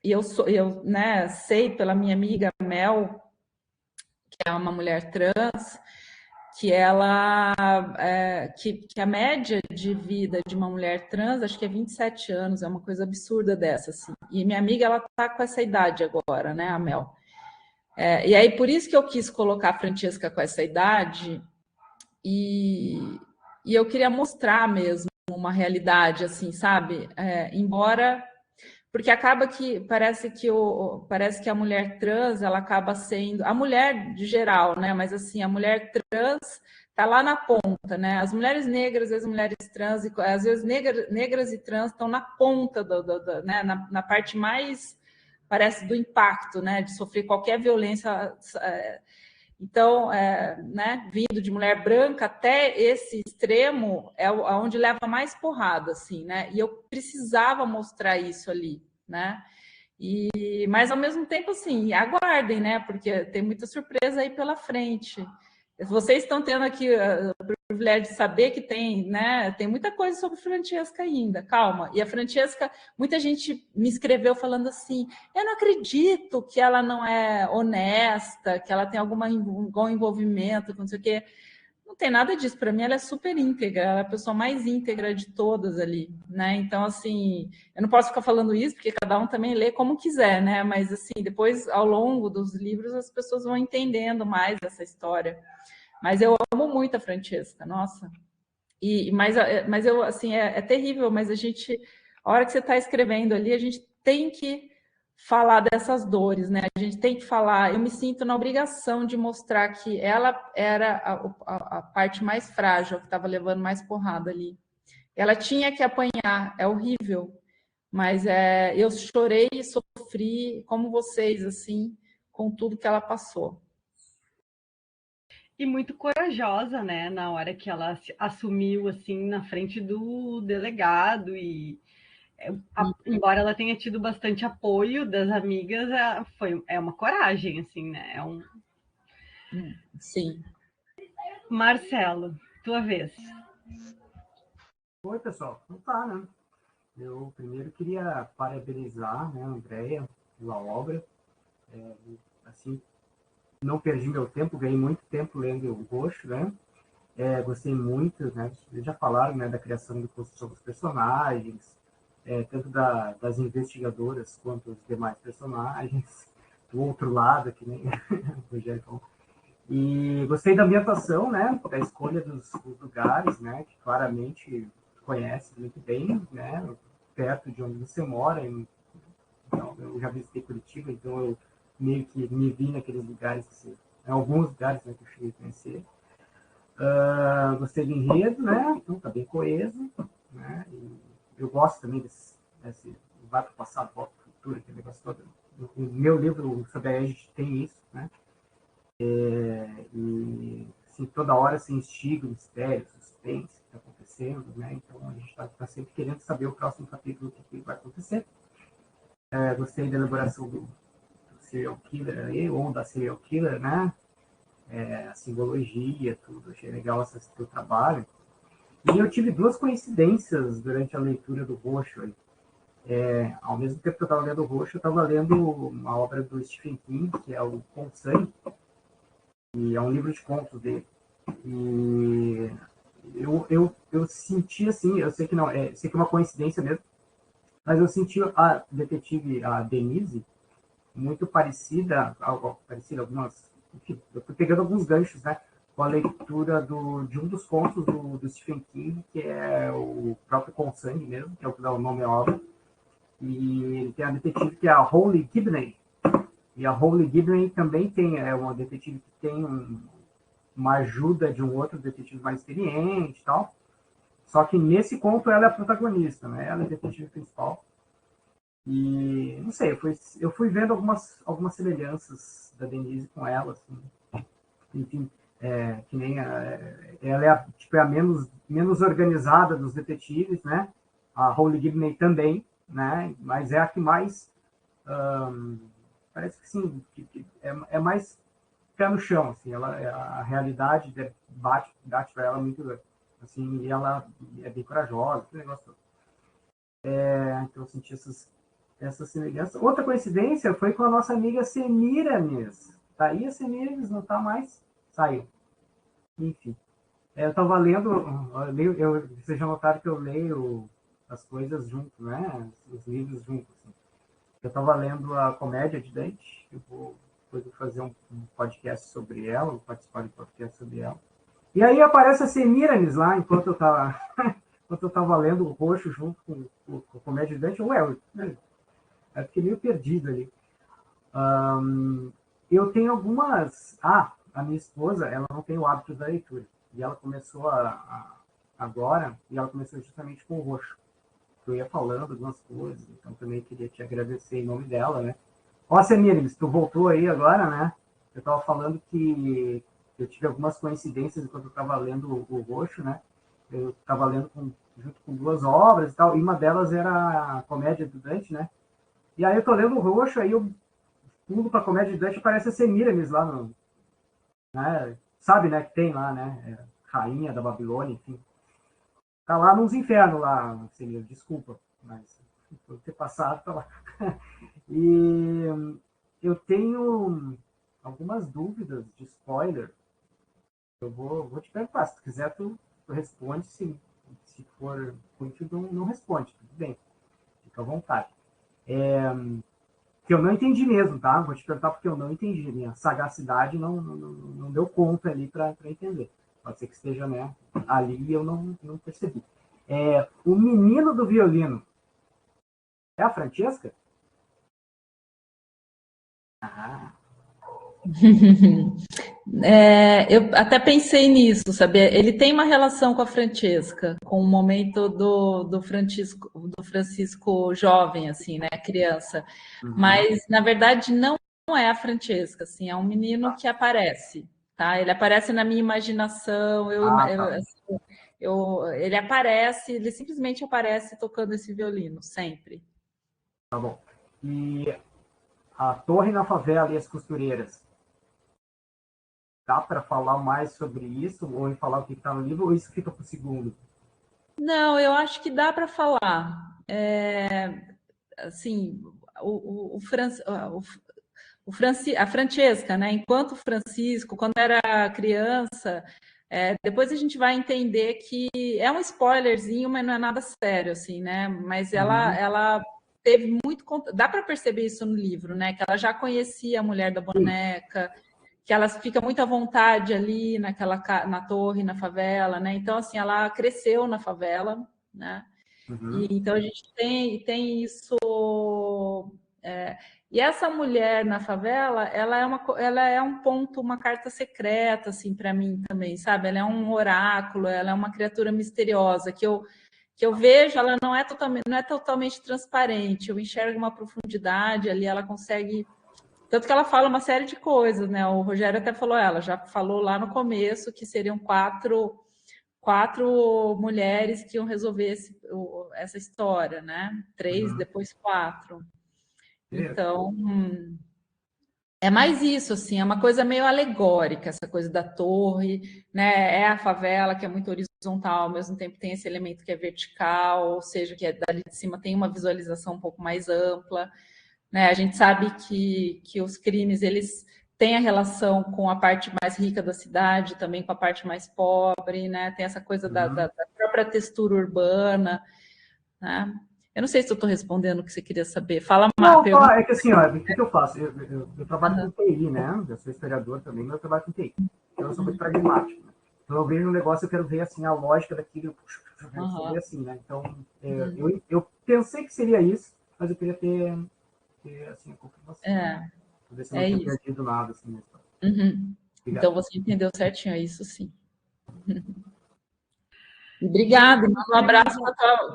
eu né, sei pela minha amiga Mel, que é uma mulher trans, que ela que a média de vida de uma mulher trans acho que é 27 anos, é uma coisa absurda dessa, assim. E minha amiga, ela tá com essa idade agora, né, a Mel. E aí por isso que eu quis colocar a Francesca com essa idade e eu queria mostrar mesmo uma realidade, assim, sabe? Embora porque acaba que parece que a mulher trans ela acaba sendo a mulher de geral, né? Mas assim a mulher trans está lá na ponta, né? As mulheres negras, as mulheres trans, às vezes negras e trans estão na ponta né? na parte mais parece do impacto, né? De sofrer qualquer violência. Então, né? Vindo de mulher branca até esse extremo é onde leva mais porrada, assim, né? E eu precisava mostrar isso ali, né? Mas ao mesmo tempo, assim, aguardem, né? Porque tem muita surpresa aí pela frente. Vocês estão tendo aqui o privilégio de saber que tem, né? Tem muita coisa sobre Francesca ainda, calma. E a Francesca, muita gente me escreveu falando assim: eu não acredito que ela não é honesta, que ela tem algum envolvimento, não sei o quê. Não tem nada disso. Para mim, ela é super íntegra, ela é a pessoa mais íntegra de todas ali, né? Então, assim, eu não posso ficar falando isso, porque cada um também lê como quiser, né? Mas, assim, depois, ao longo dos livros, as pessoas vão entendendo mais essa história. Mas eu amo muito a Francesca, nossa. Mas eu, assim, é terrível, mas a hora que você está escrevendo ali, a gente tem que falar dessas dores, né? A gente tem que falar. Eu me sinto na obrigação de mostrar que ela era a parte mais frágil, que estava levando mais porrada ali. Ela tinha que apanhar, é horrível, mas eu chorei e sofri como vocês, assim, com tudo que ela passou. E muito corajosa, né? Na hora que ela assumiu, assim, na frente do delegado e embora ela tenha tido bastante apoio das amigas, é uma coragem, assim, né? Sim. Marcelo, tua vez. Oi, pessoal. Não tá, né? Eu primeiro queria parabenizar, né, a Andrea pela obra. Assim, não perdi meu tempo, ganhei muito tempo lendo o Roxo, né? Gostei muito, né? Vocês já falaram, né, da criação de construção dos personagens, tanto das investigadoras quanto os demais personagens, do outro lado, que nem o Rogério falou. E gostei da ambientação, né? Da escolha dos lugares, né? Que claramente conhece muito bem, né? Perto de onde você mora. Então, eu já visitei Curitiba, então eu meio que me vi naqueles lugares, em alguns lugares, né, que eu cheguei a conhecer. Gostei do enredo, né? Então tá bem coeso, né? E eu gosto também desse vai para o passado, volta para o futuro, aquele negócio todo. No meu livro sobre a Edith tem isso, né? E assim, toda hora se instiga o mistério, o suspense que está acontecendo, né? Então a gente está sempre querendo saber o próximo capítulo, o que vai acontecer. Gostei da elaboração do serial killer aí, ou da serial killer, né? A simbologia, tudo. Achei legal esse teu trabalho. E eu tive duas coincidências durante a leitura do Roxo. Aí. Ao mesmo tempo que eu estava lendo o Roxo, eu estava lendo uma obra do Stephen King, que é o Com Sangue, e é um livro de contos dele. E eu senti assim, eu sei que não, sei que é uma coincidência mesmo, mas eu senti a detetive, a Denise, muito parecida algumas, enfim, eu fui pegando alguns ganchos, né, com a leitura de um dos contos do Stephen King, que é o próprio Com Sangue mesmo, que é o que dá o nome à obra, e ele tem a detetive que é a Holly Gibney, e a Holly Gibney também tem, uma detetive que tem uma ajuda de um outro detetive mais experiente e tal, só que nesse conto ela é a protagonista, né, ela é a detetive principal. E, não sei, eu fui vendo algumas semelhanças da Denise com ela, assim. Enfim, que nem ela é tipo, a menos organizada dos detetives, né? A Holly Gibney também, né? Mas é a que mais, parece que sim, é mais pé no chão, assim. A realidade bate para ela muito, assim, e ela é bem corajosa, que negócio todo. Então eu senti essa semelhança. Outra coincidência foi com a nossa amiga Semiramis. Tá aí a Semiramis, não tá mais? Saiu. Enfim. Eu estava lendo, vocês já notaram que eu leio as coisas junto, né? Os livros juntos. Assim. Eu estava lendo a Comédia de Dante, depois vou fazer um podcast sobre ela, vou participar de um podcast sobre ela. E aí aparece a Semiramis lá, enquanto eu estava lendo o Roxo junto com a Comédia de Dante. Eu fiquei meio perdido ali. Eu tenho algumas... a minha esposa, ela não tem o hábito da leitura. E ela começou agora, e ela começou justamente com o Roxo. Eu ia falando algumas coisas, então também queria te agradecer em nome dela, né? Ó, Semiramis, tu voltou aí agora, né? Eu estava falando que eu tive algumas coincidências enquanto eu estava lendo o Roxo, né? Eu estava lendo junto com duas obras e tal, e uma delas era a Comédia do Dante, né? E aí eu tô lendo o Roxo, aí eu pulo pra Comédia de Dante e parece a Semiramis lá no... Né? Sabe, né, que tem lá, né? Rainha da Babilônia, enfim. Tá lá nos infernos lá, Semiramis, desculpa, mas por ter passado, tá lá. E eu tenho algumas dúvidas de spoiler. Eu vou te perguntar, se tu quiser, tu responde, sim. Se for muito, não responde, tudo bem. Fica à vontade. Que eu não entendi mesmo, tá? Vou te perguntar porque eu não entendi. Minha sagacidade não deu conta ali para entender. Pode ser que esteja, né, ali e eu não percebi. O menino do violino é a Francesca? Eu até pensei nisso, sabia? Ele tem uma relação com a Francesca, com o momento do Francisco jovem, assim, né, criança. Mas, na verdade, não é a Francesca, assim, é um menino que aparece, tá? Ele aparece na minha imaginação, ele aparece, ele simplesmente aparece tocando esse violino, sempre. Tá bom. E a Torre na Favela e as Costureiras? Dá para falar mais sobre isso? Ou em falar o que está no livro? Ou isso fica para o segundo? Não, eu acho que dá para falar. Assim, a Francesca, né? Enquanto o Francisco, quando era criança, depois a gente vai entender que é um spoilerzinho, mas não é nada sério, assim, né? Mas ela teve muito... Dá para perceber isso no livro, né? Que ela já conhecia a mulher da boneca, que ela fica muito à vontade ali na torre, na favela, né? Então, assim, ela cresceu na favela, né? E, então a gente tem isso... e essa mulher na favela, ela é um ponto, uma carta secreta, assim, para mim também, sabe? Ela é um oráculo, ela é uma criatura misteriosa que eu vejo, ela não é totalmente transparente. Eu enxergo uma profundidade ali, ela consegue... Tanto que ela fala uma série de coisas, né? O Rogério até falou, ela já falou lá no começo que seriam quatro mulheres que iam resolver essa história, né? 3, depois 4. Então, é mais isso, assim, é uma coisa meio alegórica, essa coisa da torre, né? É a favela que é muito horizontal, ao mesmo tempo tem esse elemento que é vertical, ou seja, que dali de cima tem uma visualização um pouco mais ampla, né? A gente sabe que os crimes, eles têm a relação com a parte mais rica da cidade, também com a parte mais pobre, né? Tem essa coisa da própria textura urbana, né? Eu não sei se eu estou respondendo o que você queria saber. Fala mais. Não, é que assim, ó, o que eu faço? Eu trabalho com TI, né? Eu sou historiador também, mas eu trabalho com TI. Então, eu sou muito pragmático. Né? Então, eu vejo um negócio, eu quero ver assim, a lógica daquilo, eu quero saber assim, né? Então, eu pensei que seria isso, mas eu queria ter assim, a confirmação. Pra ver se eu não tinha perdido nada, assim, na história. Então, você entendeu certinho, é isso sim. Obrigada, um abraço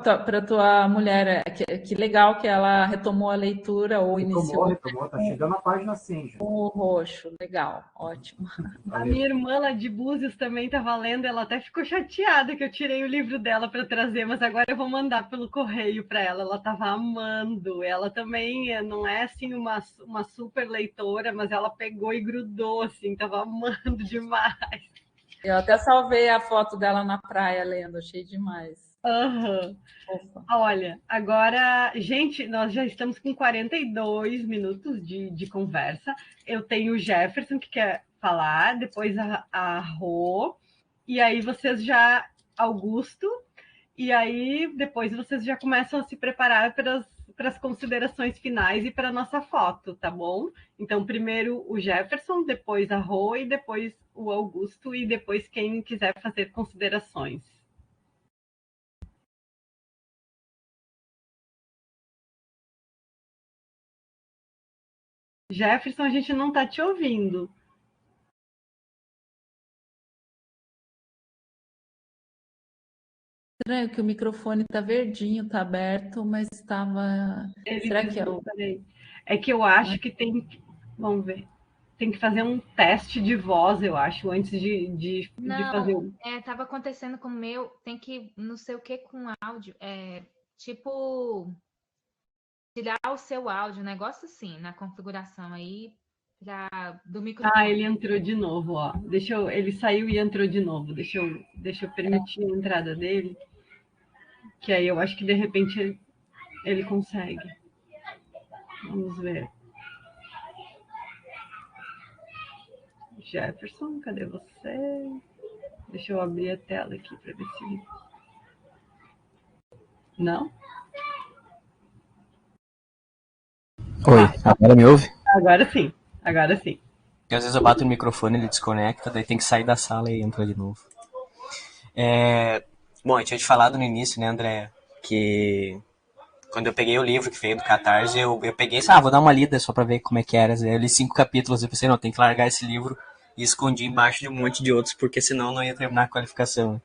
para tua mulher. Que legal que ela retomou a leitura ou iniciou. Retomou, tá chegando na página 100 já. O roxo, legal, ótimo. A minha irmã lá de Búzios também estava lendo, ela até ficou chateada que eu tirei o livro dela para trazer, mas agora eu vou mandar pelo correio para ela. Ela estava amando. Ela também não é assim uma super leitora, mas ela pegou e grudou, assim, estava amando demais. Eu até salvei a foto dela na praia lendo, achei demais. Olha, agora, gente, nós já estamos com 42 minutos de conversa. Eu tenho o Jefferson que quer falar, depois a Rô, e aí vocês já, Augusto, e aí depois vocês já começam a se preparar para as considerações finais e para a nossa foto, tá bom? Então, primeiro o Jefferson, depois a Rô, e depois o Augusto, e depois quem quiser fazer considerações. Jefferson, a gente não está te ouvindo. Estranho que o microfone está verdinho, está aberto, mas estava... Será que é o... É que eu acho que tem... Vamos ver. Tem que fazer um teste de voz, eu acho, antes de fazer um... Tava acontecendo com o meu, tem que, não sei o que, com áudio, tipo, tirar o seu áudio, um negócio assim, na configuração aí, do microfone. Ele entrou de novo, ó. Ele saiu e entrou de novo. Deixa eu permitir a entrada dele, que aí eu acho que de repente ele consegue. Vamos ver. Jefferson, cadê você? Deixa eu abrir a tela aqui para ver se... Não? Oi, agora me ouve? Agora sim, agora sim. Porque às vezes eu bato no microfone, ele desconecta, daí tem que sair da sala e entrar de novo. Bom, eu tinha te falado no início, né, André, que quando eu peguei o livro que veio do Catarse, eu peguei e vou dar uma lida só pra ver como é que era. Eu li 5 capítulos e pensei, não, tem que largar esse livro, e escondi embaixo de um monte de outros, porque senão não ia terminar a qualificação.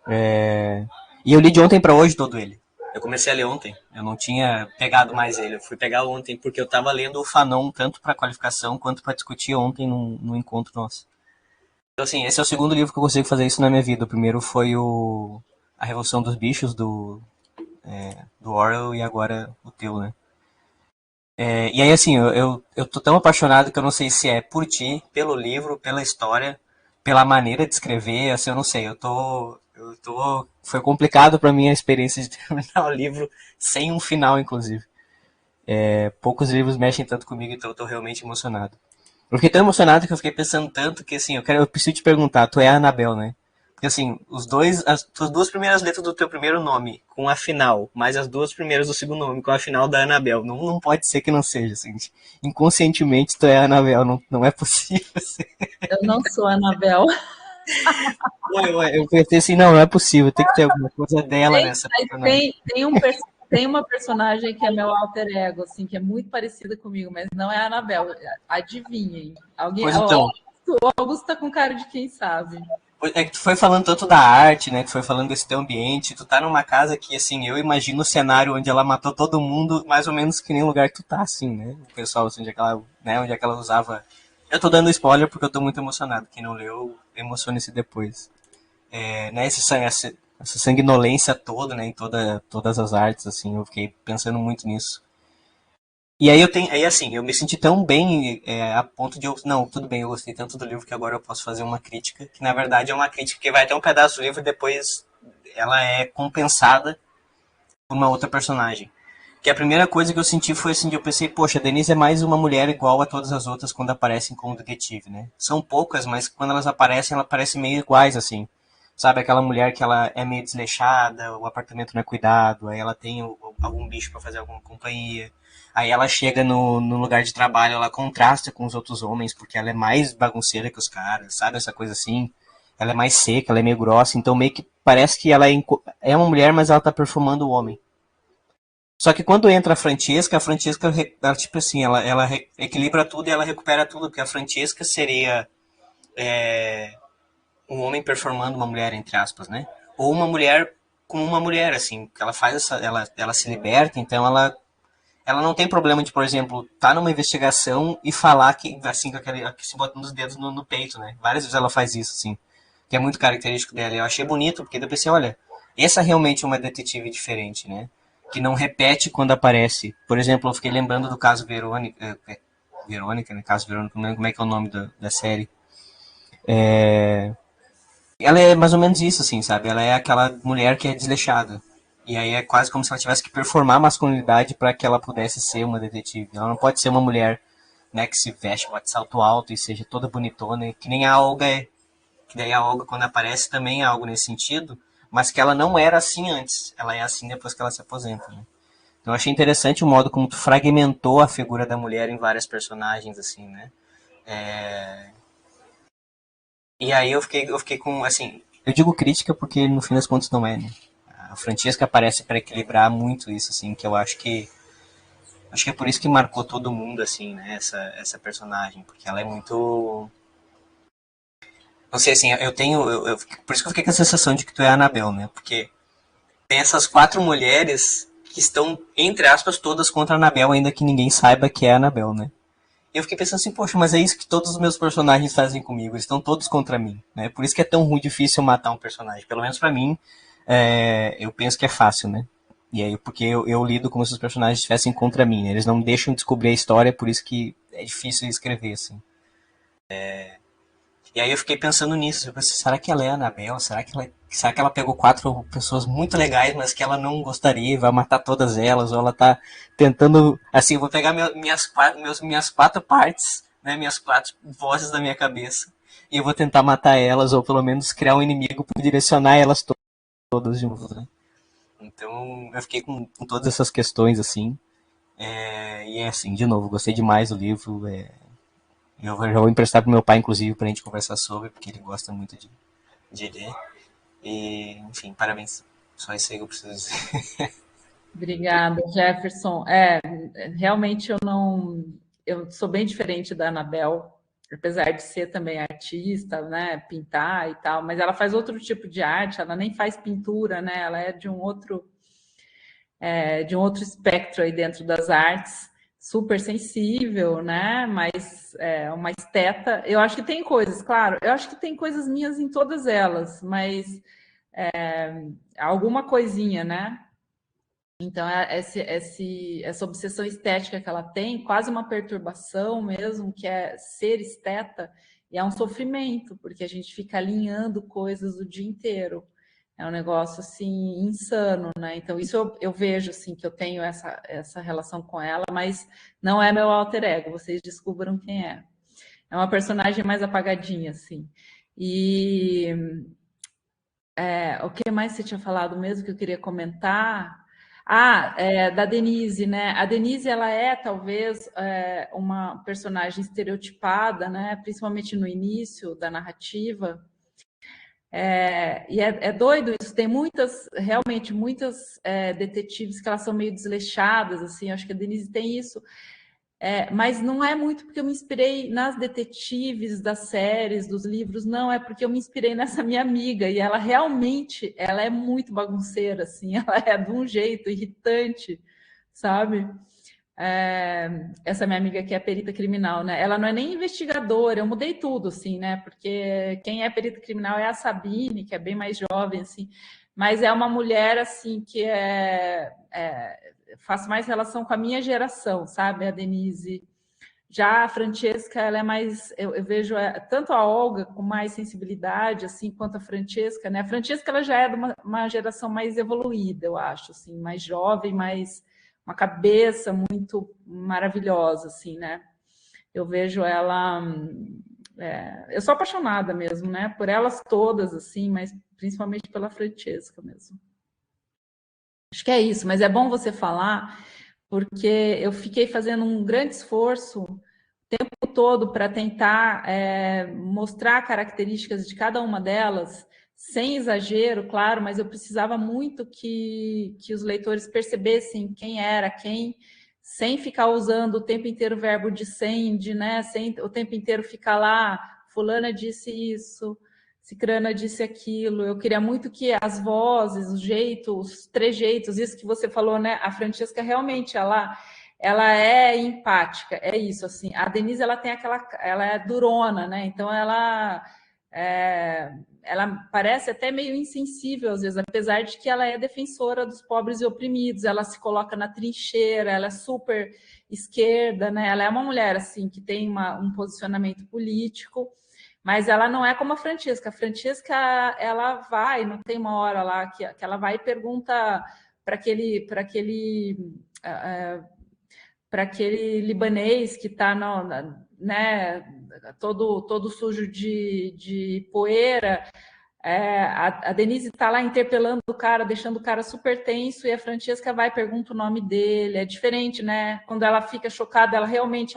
E eu li de ontem pra hoje todo ele. Eu comecei a ler ontem, eu não tinha pegado mais ele, eu fui pegar ontem porque eu estava lendo o Fanon tanto para qualificação quanto para discutir ontem no encontro nosso. Então assim, esse é o segundo livro que eu consigo fazer isso na minha vida. O primeiro foi A Revolução dos Bichos, do Orwell, e agora o teu, né? E aí assim, eu tô tão apaixonado que eu não sei se é por ti, pelo livro, pela história, pela maneira de escrever, assim, eu não sei, foi complicado para mim a experiência de terminar o livro sem um final, inclusive. poucos livros mexem tanto comigo, então eu tô realmente emocionado. Eu fiquei tão emocionado que eu fiquei pensando tanto que, assim, eu preciso te perguntar, tu é a Anabel, né? Porque, assim, as tuas duas primeiras letras do teu primeiro nome com a final, mais as duas primeiras do segundo nome com a final da Anabel, não pode ser que não seja, assim. Inconscientemente tu é a Anabel, não é possível. Assim. Eu não sou a Anabel. Eu pensei assim, não é possível, tem que ter alguma coisa dela nessa personagem. Tem uma personagem que é meu alter ego, assim, que é muito parecida comigo, mas não é a Anabel. Adivinhem. Pois então. O Augusto tá com cara de quem sabe. É que tu foi falando tanto da arte, né? Tu foi falando desse teu ambiente. Tu tá numa casa que, assim, eu imagino o cenário onde ela matou todo mundo, mais ou menos que nem o lugar que tu tá, assim, né? O pessoal, assim, onde é que ela usava. Eu tô dando spoiler porque eu tô muito emocionado. Quem não leu, emocione-se depois. Né? Essa sanguinolência toda, né? Em todas as artes, assim, eu fiquei pensando muito nisso. E aí assim, eu me senti tão bem a ponto de não, tudo bem, eu gostei tanto do livro que agora eu posso fazer uma crítica, que na verdade é uma crítica que vai até um pedaço do livro e depois ela é compensada por uma outra personagem. Que a primeira coisa que eu senti foi assim, eu pensei, poxa, a Denise é mais uma mulher igual a todas as outras quando aparecem como detetive, né? São poucas, mas quando elas parecem meio iguais, assim. Sabe, aquela mulher que ela é meio desleixada, o apartamento não é cuidado, aí ela tem algum bicho para fazer alguma companhia. Aí ela chega no lugar de trabalho, ela contrasta com os outros homens, porque ela é mais bagunceira que os caras, sabe? Essa coisa assim. Ela é mais seca, ela é meio grossa, então meio que parece que ela é uma mulher, mas ela tá performando o homem. Só que quando entra a Francesca ela, tipo assim, ela equilibra tudo e ela recupera tudo, porque a Francesca seria um homem performando uma mulher, entre aspas, né? Ou uma mulher como uma mulher, assim, que ela faz ela se liberta, então ela não tem problema de, por exemplo, tá numa investigação e falar que, assim, que se botando os dedos no peito, né? Várias vezes ela faz isso, assim, que é muito característico dela. Eu achei bonito, porque eu pensei, olha, essa realmente é uma detetive diferente, né? Que não repete quando aparece. Por exemplo, eu fiquei lembrando do caso Verônica, né? Caso Verônica, não lembro como é que é o nome da série. Ela é mais ou menos isso, assim, sabe? Ela é aquela mulher que é desleixada. E aí é quase como se ela tivesse que performar a masculinidade para que ela pudesse ser uma detetive. Ela não pode ser uma mulher, né, que se veste, bote salto alto e seja toda bonitona, que nem a Olga é. Que daí a Olga, quando aparece, também é algo nesse sentido, mas que ela não era assim antes. Ela é assim depois que ela se aposenta, né? Então eu achei interessante o modo como tu fragmentou a figura da mulher em várias personagens, assim, né? E aí eu fiquei com, assim, eu digo crítica porque no fim das contas não é, né? A Francesca aparece para equilibrar muito isso, assim, que eu acho que é por isso que marcou todo mundo, assim, né? Essa personagem, porque ela é muito, não sei, assim, por isso que eu fiquei com a sensação de que tu é a Anabel, né? Porque tem essas 4 mulheres que estão, entre aspas, todas contra a Anabel, ainda que ninguém saiba que é a Anabel, né? E eu fiquei pensando assim, poxa, mas é isso que todos os meus personagens fazem comigo, eles estão todos contra mim, né? Por isso que é tão ruim, difícil matar um personagem. Pelo menos pra mim, eu penso que é fácil, né? E aí, porque eu lido como se os personagens estivessem contra mim, né? Eles não me deixam descobrir a história, por isso que é difícil escrever, assim. E aí eu fiquei pensando nisso, eu pensei, será que ela é a Anabel? Será que ela pegou 4 pessoas muito legais, mas que ela não gostaria, vai matar todas elas, ou ela tá tentando, assim, eu vou pegar minhas 4 partes, né, minhas 4 vozes da minha cabeça, e eu vou tentar matar elas, ou pelo menos criar um inimigo para direcionar elas todas de novo, né? Então eu fiquei com todas essas questões, assim, e assim, de novo, gostei demais do livro, eu já vou emprestar pro meu pai, inclusive, pra gente conversar sobre, porque ele gosta muito de ler. E, enfim, parabéns. Só isso aí que eu preciso dizer. Obrigada, Jefferson. Realmente eu sou bem diferente da Anabel, apesar de ser também artista, né, pintar e tal, mas ela faz outro tipo de arte, ela nem faz pintura, né, ela é de um outro espectro aí dentro das artes, super sensível, né, mas uma esteta. Eu acho que tem coisas, claro, eu acho que tem coisas minhas em todas elas, mas alguma coisinha, né? Então, essa obsessão estética que ela tem, quase uma perturbação mesmo, que é ser esteta, e é um sofrimento, porque a gente fica alinhando coisas o dia inteiro. É um negócio, assim, insano, né? Então, isso eu vejo, assim, que eu tenho essa relação com ela, mas não é meu alter ego, vocês descubram quem é. É uma personagem mais apagadinha, assim. E o que mais você tinha falado mesmo que eu queria comentar? Da Denise, né? A Denise, ela é talvez uma personagem estereotipada, né? Principalmente no início da narrativa. E é doido isso. Tem realmente muitas detetives que elas são meio desleixadas, assim. Acho que a Denise tem isso. Mas não é muito porque eu me inspirei nas detetives das séries, dos livros, não, é porque eu me inspirei nessa minha amiga, e ela realmente, ela é muito bagunceira, assim, ela é de um jeito irritante, sabe? Essa minha amiga que é perita criminal, né? Ela não é nem investigadora, eu mudei tudo, assim, né? Porque quem é perita criminal é a Sabine, que é bem mais jovem, assim, mas é uma mulher, assim, que faz mais relação com a minha geração, sabe? A Denise. Já a Francesca, ela é mais, eu vejo tanto a Olga com mais sensibilidade, assim, quanto a Francesca, né? A Francesca, ela já é de uma geração mais evoluída, eu acho, assim, mais jovem, mais uma cabeça muito maravilhosa, assim, né? Eu vejo ela, eu sou apaixonada mesmo, né? Por elas todas, assim, mas principalmente pela Francesca mesmo. Acho que é isso, mas é bom você falar, porque eu fiquei fazendo um grande esforço o tempo todo para tentar mostrar características de cada uma delas, sem exagero, claro, mas eu precisava muito que os leitores percebessem quem era quem, sem ficar usando o tempo inteiro o verbo dissende, né? Sem o tempo inteiro ficar lá, fulana disse isso, Cicrana disse aquilo. Eu queria muito que as vozes, os jeitos, os trejeitos, isso que você falou, né? A Francesca realmente ela é empática, é isso, assim. A Denise, ela tem ela é durona, né? Então ela parece até meio insensível às vezes, apesar de que ela é defensora dos pobres e oprimidos. Ela se coloca na trincheira, ela é super esquerda, né? Ela é uma mulher assim que tem um posicionamento político. Mas ela não é como a Francesca. A Francesca, ela vai, não tem uma hora lá que ela vai e pergunta para aquele libanês que está né, todo sujo de poeira. A Denise está lá interpelando o cara, deixando o cara super tenso, e a Francesca vai e pergunta o nome dele. É diferente, né? Quando ela fica chocada, ela realmente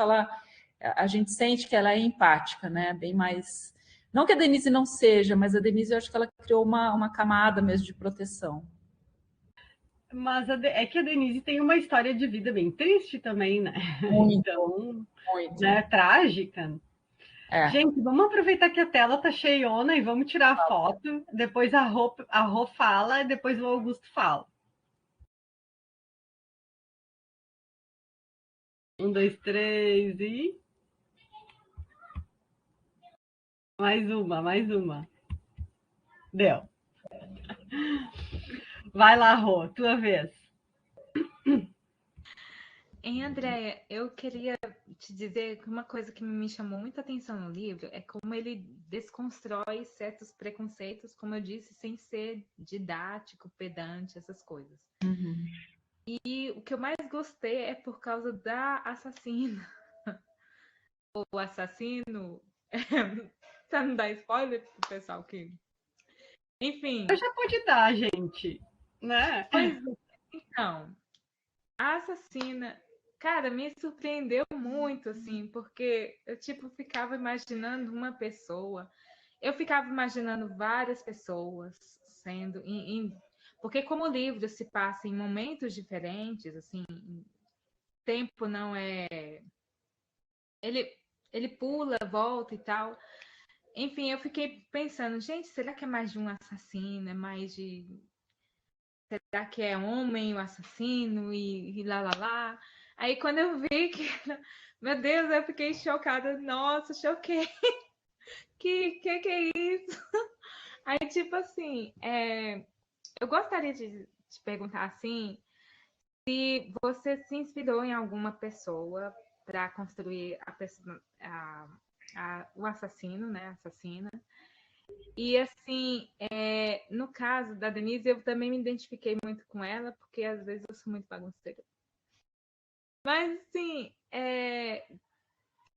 a gente sente que ela é empática, né? Bem mais. Não que a Denise não seja, mas a Denise eu acho que ela criou uma camada mesmo de proteção. Mas é que a Denise tem uma história de vida bem triste também, né? Muito, então, muito. Né? Trágica. Gente, vamos aproveitar que a tela tá cheiona e vamos tirar a foto. Depois a Rô fala e depois o Augusto fala. 1, 2, 3 e... Mais uma. Deu. Vai lá, Rô, tua vez. Andréia, eu queria te dizer que uma coisa que me chamou muita atenção no livro é como ele desconstrói certos preconceitos, como eu disse, sem ser didático, pedante, essas coisas. Uhum. E o que eu mais gostei é por causa da assassina. O assassino... Pra não dar spoiler pro pessoal que... Enfim... Eu já pode dar, gente. Né? Pois é. Então, a assassina... Cara, me surpreendeu muito, assim, porque eu, ficava imaginando uma pessoa. Eu ficava imaginando várias pessoas sendo... Porque como o livro se passa em momentos diferentes, assim, tempo não é... Ele pula, volta e tal. Enfim, eu fiquei pensando, gente, será que é mais de um assassino? É mais de... Será que é homem o assassino e lá, lá, lá? Aí quando eu vi que... Meu Deus, eu fiquei chocada. Nossa, choquei. Que é isso? Aí, assim, eu gostaria de te perguntar, assim, se você se inspirou em alguma pessoa para construir o assassino, né? Assassina. E assim, no caso da Denise, eu também me identifiquei muito com ela, porque às vezes eu sou muito bagunceira. Mas assim,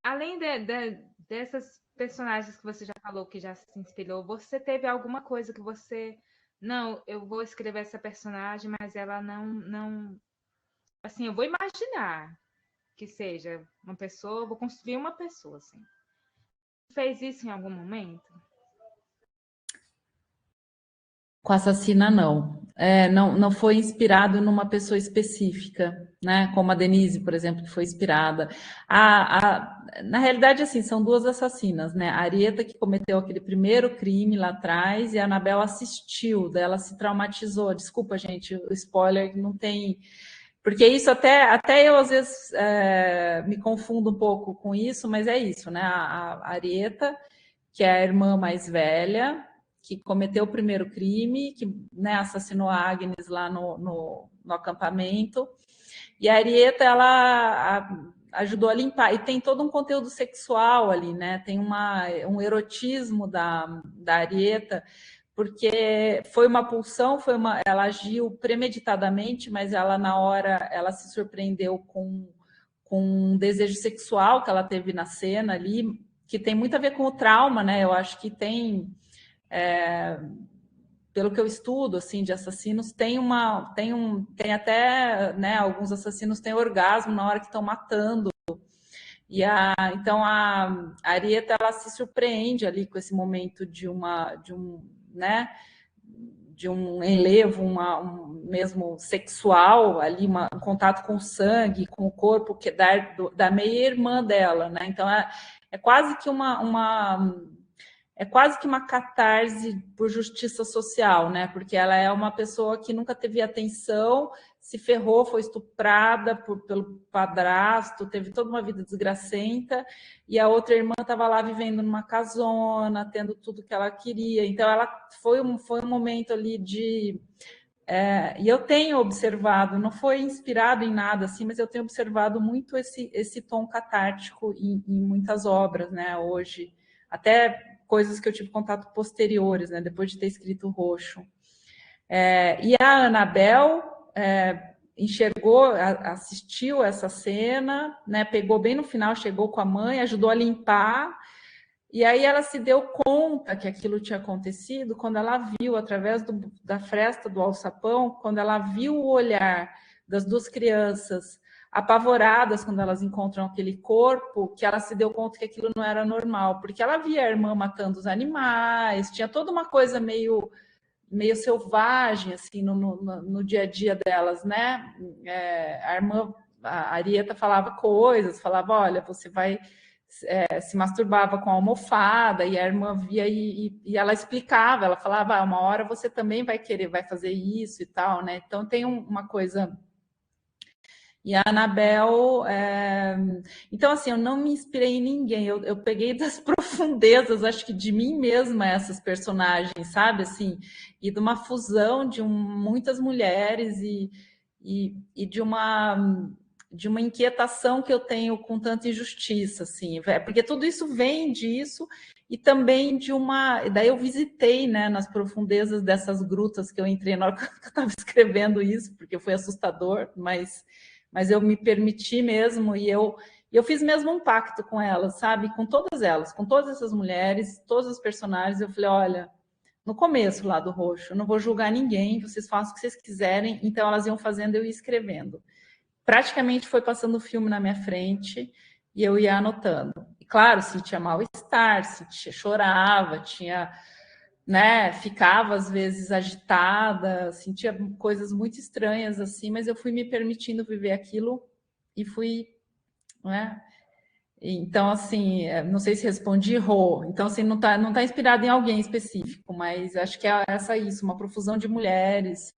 além dessas personagens que você já falou que já se inspirou, você teve alguma coisa que você... Não, eu vou escrever essa personagem, mas ela não... Assim, eu vou imaginar que seja uma pessoa, vou construir uma pessoa, assim. Fez isso em algum momento? Com Assassina, não. Não foi inspirado numa pessoa específica, né? Como a Denise, por exemplo, que foi inspirada. Na realidade, assim, são duas assassinas, né? A Arieta, que cometeu aquele primeiro crime lá atrás, e a Anabel assistiu, daí ela se traumatizou. Desculpa, gente, o spoiler não tem... Porque isso até eu, às vezes, me confundo um pouco com isso, mas é isso, né? A Arieta, que é a irmã mais velha, que cometeu o primeiro crime, que, né, assassinou a Agnes lá no acampamento. E a Arieta, ela ajudou a limpar. E tem todo um conteúdo sexual ali, né? Tem um erotismo da Arieta, porque foi uma pulsão, ela agiu premeditadamente, mas ela, na hora, ela se surpreendeu com um desejo sexual que ela teve na cena ali, que tem muito a ver com o trauma, né? Eu acho que tem... pelo que eu estudo assim de assassinos, tem até, né, alguns assassinos têm orgasmo na hora que estão matando. Então a Arieta, ela se surpreende ali com esse momento de um enlevo, mesmo sexual ali, um contato com o sangue, com o corpo que da meia-irmã dela, né? Então é quase que é quase que uma catarse por justiça social, né? Porque ela é uma pessoa que nunca teve atenção, se ferrou, foi estuprada pelo padrasto, teve toda uma vida desgracenta, e a outra irmã estava lá vivendo numa casona, tendo tudo que ela queria. Então, ela foi um momento ali de... e eu tenho observado, não foi inspirado em nada assim, mas eu tenho observado muito esse tom catártico em muitas obras, né? Hoje, até coisas que eu tive contato posteriores, né? Depois de ter escrito Roxo. E a Anabel enxergou, assistiu essa cena, né? Pegou bem no final, chegou com a mãe, ajudou a limpar, e aí ela se deu conta que aquilo tinha acontecido quando ela viu, através da fresta do alçapão, quando ela viu o olhar das duas crianças apavoradas quando elas encontram aquele corpo, que ela se deu conta que aquilo não era normal, porque ela via a irmã matando os animais, tinha toda uma coisa meio selvagem assim no dia a dia delas, né? A irmã, a Arieta, falava coisas, falava, olha, você vai... se masturbava com a almofada, e a irmã via e ela explicava, ela falava, uma hora você também vai fazer isso e tal, né? Então tem uma coisa... E a Anabel... Então, assim, eu não me inspirei em ninguém, eu peguei das profundezas, acho que de mim mesma, essas personagens, sabe? Assim, e de uma fusão de muitas mulheres e de uma inquietação que eu tenho com tanta injustiça, assim, porque tudo isso vem disso, e também daí eu visitei, né, nas profundezas dessas grutas que eu entrei na hora que eu estava escrevendo isso, porque foi assustador, mas eu me permiti mesmo, e eu fiz mesmo um pacto com elas, sabe? Com todas elas, com todas essas mulheres, todos os personagens. Eu falei, olha, no começo lá do Roxo, eu não vou julgar ninguém, vocês façam o que vocês quiserem. Então elas iam fazendo, eu ia escrevendo. Praticamente foi passando o filme na minha frente e eu ia anotando. E claro, sentia mal-estar, chorava, né, ficava às vezes agitada, sentia coisas muito estranhas assim, mas eu fui me permitindo viver aquilo e fui, né? Então, assim, não sei se respondi, Rô. Então, assim, não tá inspirado em alguém específico, mas acho que é isso, uma profusão de mulheres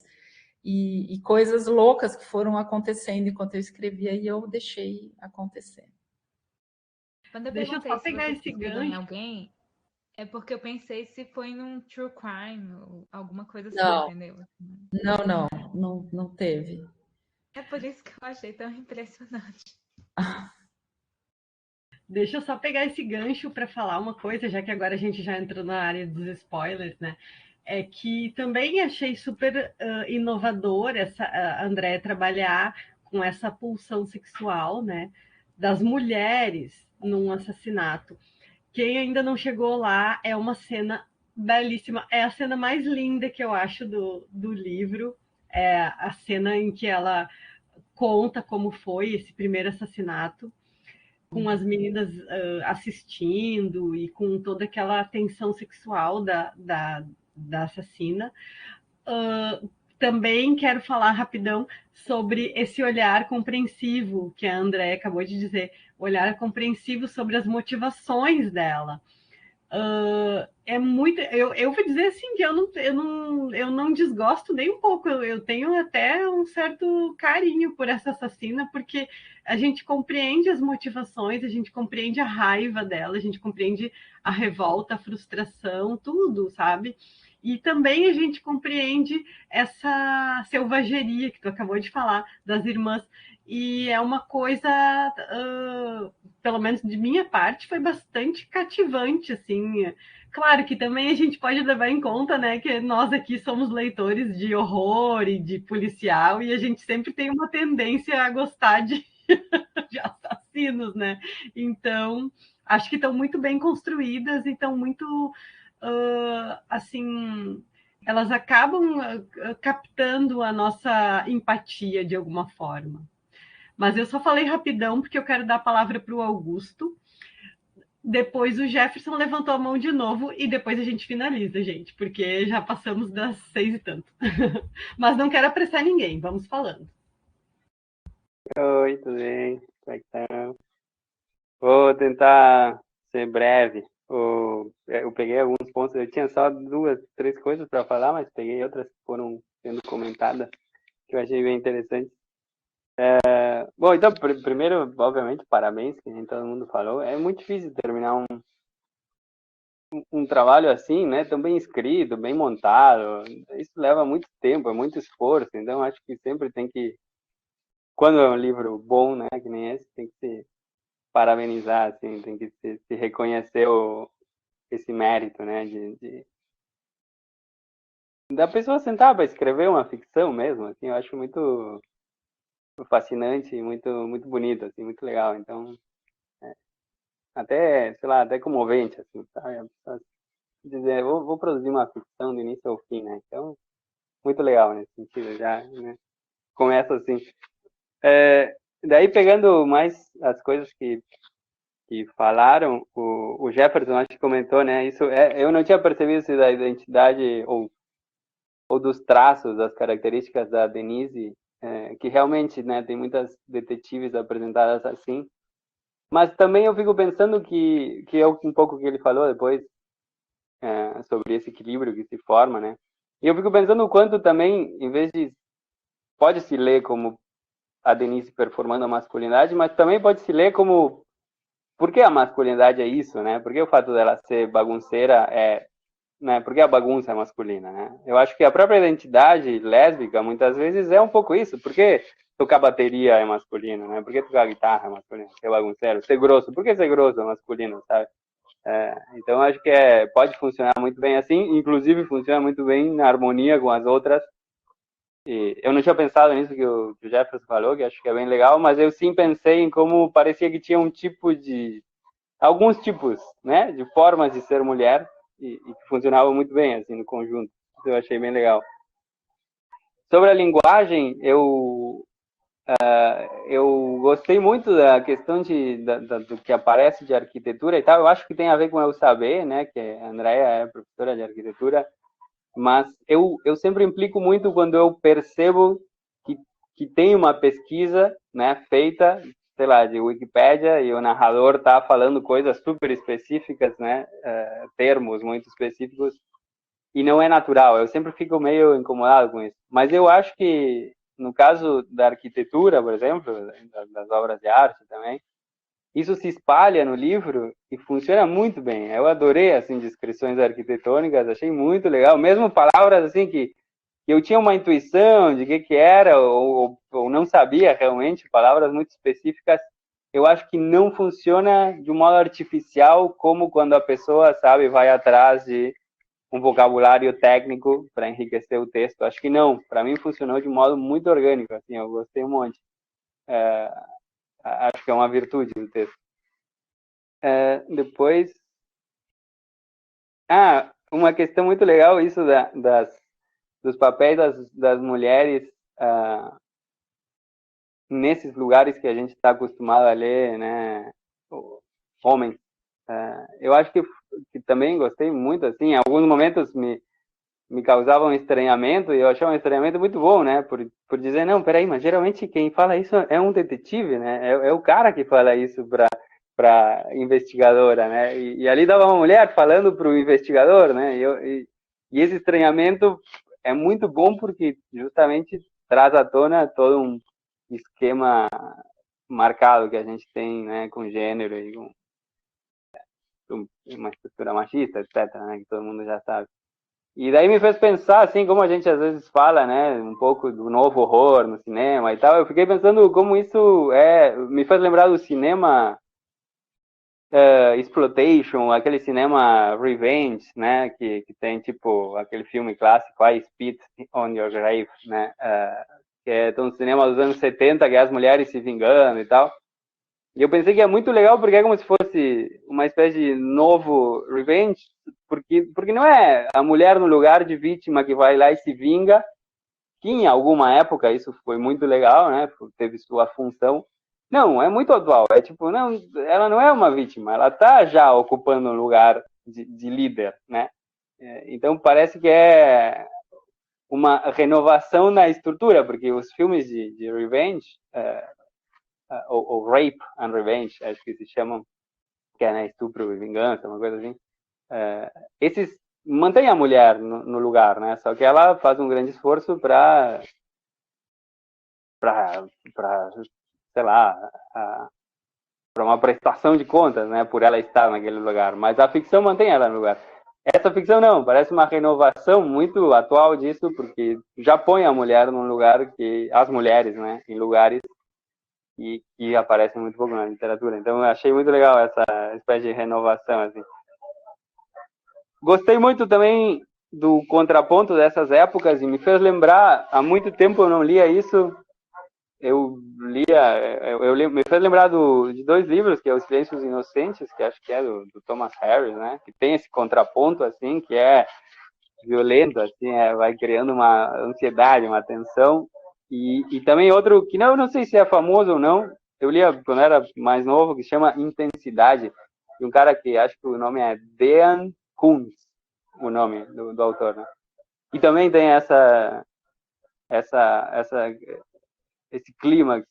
e coisas loucas que foram acontecendo enquanto eu escrevia, e eu deixei acontecer. Quando eu Deixa eu só pegar esse gancho. Em alguém, é porque eu pensei se foi num true crime, ou alguma coisa assim, Não. entendeu? Não teve. É por isso que eu achei tão impressionante. Deixa eu só pegar esse gancho para falar uma coisa, já que agora a gente já entrou na área dos spoilers, né? É que também achei super inovador a Andréa trabalhar com essa pulsão sexual, né? Das mulheres num assassinato. Quem ainda não chegou lá, é uma cena belíssima. É a cena mais linda que eu acho do livro. É a cena em que ela conta como foi esse primeiro assassinato, com as meninas assistindo e com toda aquela tensão sexual da assassina. Também quero falar rapidão sobre esse olhar compreensivo que a André acabou de dizer, olhar compreensivo sobre as motivações dela. É muito. Eu vou dizer assim que eu não desgosto nem um pouco. Eu tenho até um certo carinho por essa assassina, porque a gente compreende as motivações, a gente compreende a raiva dela, a gente compreende a revolta, a frustração, tudo, sabe? E também a gente compreende essa selvageria que tu acabou de falar das irmãs. E é uma coisa, pelo menos de minha parte, foi bastante cativante, assim. Claro que também a gente pode levar em conta, né, que nós aqui somos leitores de horror e de policial, e a gente sempre tem uma tendência a gostar de assassinos, né? Então, acho que estão muito bem construídas e estão muito, assim, elas acabam captando a nossa empatia de alguma forma. Mas eu só falei rapidão porque eu quero dar a palavra para o Augusto. Depois o Jefferson levantou a mão de novo e depois a gente finaliza, gente, porque já passamos das 6 e tanto. Mas não quero apressar ninguém, vamos falando. Oi, tudo bem? Como é que tá? Vou tentar ser breve. Eu peguei alguns pontos, eu tinha só 2, 3 coisas para falar, mas peguei outras que foram sendo comentadas, que eu achei bem interessante. Bom, então, primeiro, obviamente, parabéns, que nem todo mundo falou. É muito difícil terminar um trabalho assim, né? Tão bem escrito, bem montado. Isso leva muito tempo, é muito esforço. Então, acho que sempre tem que, quando é um livro bom, né, que nem esse, tem que se parabenizar, assim, tem que se reconhecer esse mérito, né, da pessoa sentar para escrever uma ficção mesmo, assim, eu acho muito fascinante, muito muito bonito, assim, muito legal. Então, até, sei lá, até comovente, assim, sabe? A pessoa dizer, vou produzir uma ficção do início ao fim, né? Então, muito legal nesse sentido, já, né? Começa assim. Daí, pegando mais as coisas que falaram, o Jefferson acho que comentou, né? Isso eu não tinha percebido isso da identidade ou dos traços, das características da Denise, que realmente, né, tem muitas detetives apresentadas assim. Mas também eu fico pensando que é um pouco que ele falou depois sobre esse equilíbrio que se forma, né? E eu fico pensando o quanto também, em vez de pode se ler como a Denise performando a masculinidade, mas também pode se ler como por que a masculinidade é isso, né? Por que o fato dela ser bagunceira né? Por que a bagunça é masculina, né? Eu acho que a própria identidade lésbica muitas vezes é um pouco isso. Por que tocar bateria é masculino, né? Por que tocar guitarra é masculino? Ser bagunceiro, ser grosso. Por que ser grosso é masculino, sabe? Então acho que pode funcionar muito bem assim, inclusive funciona muito bem na harmonia com as outras. E eu não tinha pensado nisso que o Jefferson falou, que acho que é bem legal, mas eu sim pensei em como parecia que tinha alguns tipos, né, de formas de ser mulher e que funcionavam muito bem assim no conjunto. Isso eu achei bem legal. Sobre a linguagem, eu gostei muito da questão do que aparece de arquitetura e tal. Eu acho que tem a ver com eu saber, né, que a Andrea é professora de arquitetura, mas eu sempre implico muito quando eu percebo que tem uma pesquisa, né, feita, sei lá, de Wikipédia e o narrador está falando coisas super específicas, né, termos muito específicos, e não é natural. Eu sempre fico meio incomodado com isso. Mas eu acho que, no caso da arquitetura, por exemplo, das obras de arte também, isso se espalha no livro e funciona muito bem. Eu adorei assim descrições arquitetônicas, achei muito legal, mesmo palavras assim que eu tinha uma intuição de que era ou não sabia realmente, palavras muito específicas, eu acho que não funciona de um modo artificial, como quando a pessoa, sabe, vai atrás de um vocabulário técnico para enriquecer o texto. Acho que não. Para mim funcionou de um modo muito orgânico, assim, eu gostei um monte. Acho que é uma virtude do texto. Depois... uma questão muito legal, isso dos papéis das mulheres nesses lugares que a gente está acostumado a ler, né, homens. Eu acho que também gostei muito, assim, em alguns momentos me causava um estranhamento, e eu achava um estranhamento muito bom, né, por dizer, não, peraí, mas geralmente quem fala isso é um detetive, né, é o cara que fala isso para investigadora, né, e ali dava uma mulher falando para o investigador, né, e esse estranhamento é muito bom porque justamente traz à tona todo um esquema marcado que a gente tem, né, com gênero e com uma estrutura machista, etc., né, que todo mundo já sabe. E daí me fez pensar, assim, como a gente às vezes fala, né, um pouco do novo horror no cinema e tal, eu fiquei pensando como isso me fez lembrar do cinema exploitation, aquele cinema revenge, né, que tem, tipo, aquele filme clássico, I Spit on Your Grave, né, que é um cinema dos anos 70, que é as mulheres se vingando e tal. E eu pensei que é muito legal porque é como se fosse uma espécie de novo revenge, porque não é a mulher no lugar de vítima que vai lá e se vinga, que em alguma época isso foi muito legal, né, teve sua função. Não, é muito atual, é tipo, não, ela não é uma vítima, ela está já ocupando um lugar de líder, né, então parece que é uma renovação na estrutura, porque os filmes de revenge, ou rape and revenge, acho que se chamam, que é, né, estupro e vingança, uma coisa assim, esses mantêm a mulher no lugar, né, só que ela faz um grande esforço para sei lá, para uma prestação de contas, né, por ela estar naquele lugar, mas a ficção mantém ela no lugar. Essa ficção não, parece uma renovação muito atual disso, porque já põe a mulher num lugar que as mulheres, né, em lugares que aparecem muito pouco na literatura. Então eu achei muito legal essa espécie de renovação, assim. Gostei muito também do contraponto dessas épocas e me fez lembrar, há muito tempo eu não lia isso, me fez lembrar de dois livros, que é Os Silêncios Inocentes, que acho que é do Thomas Harris, né, que tem esse contraponto, assim, que é violento, assim, vai criando uma ansiedade, uma tensão, e também outro, que não sei se é famoso ou não, eu lia quando era mais novo, que chama Intensidade, de um cara que acho que o nome é Dean Koontz, o nome do autor, né, e também tem esse clímax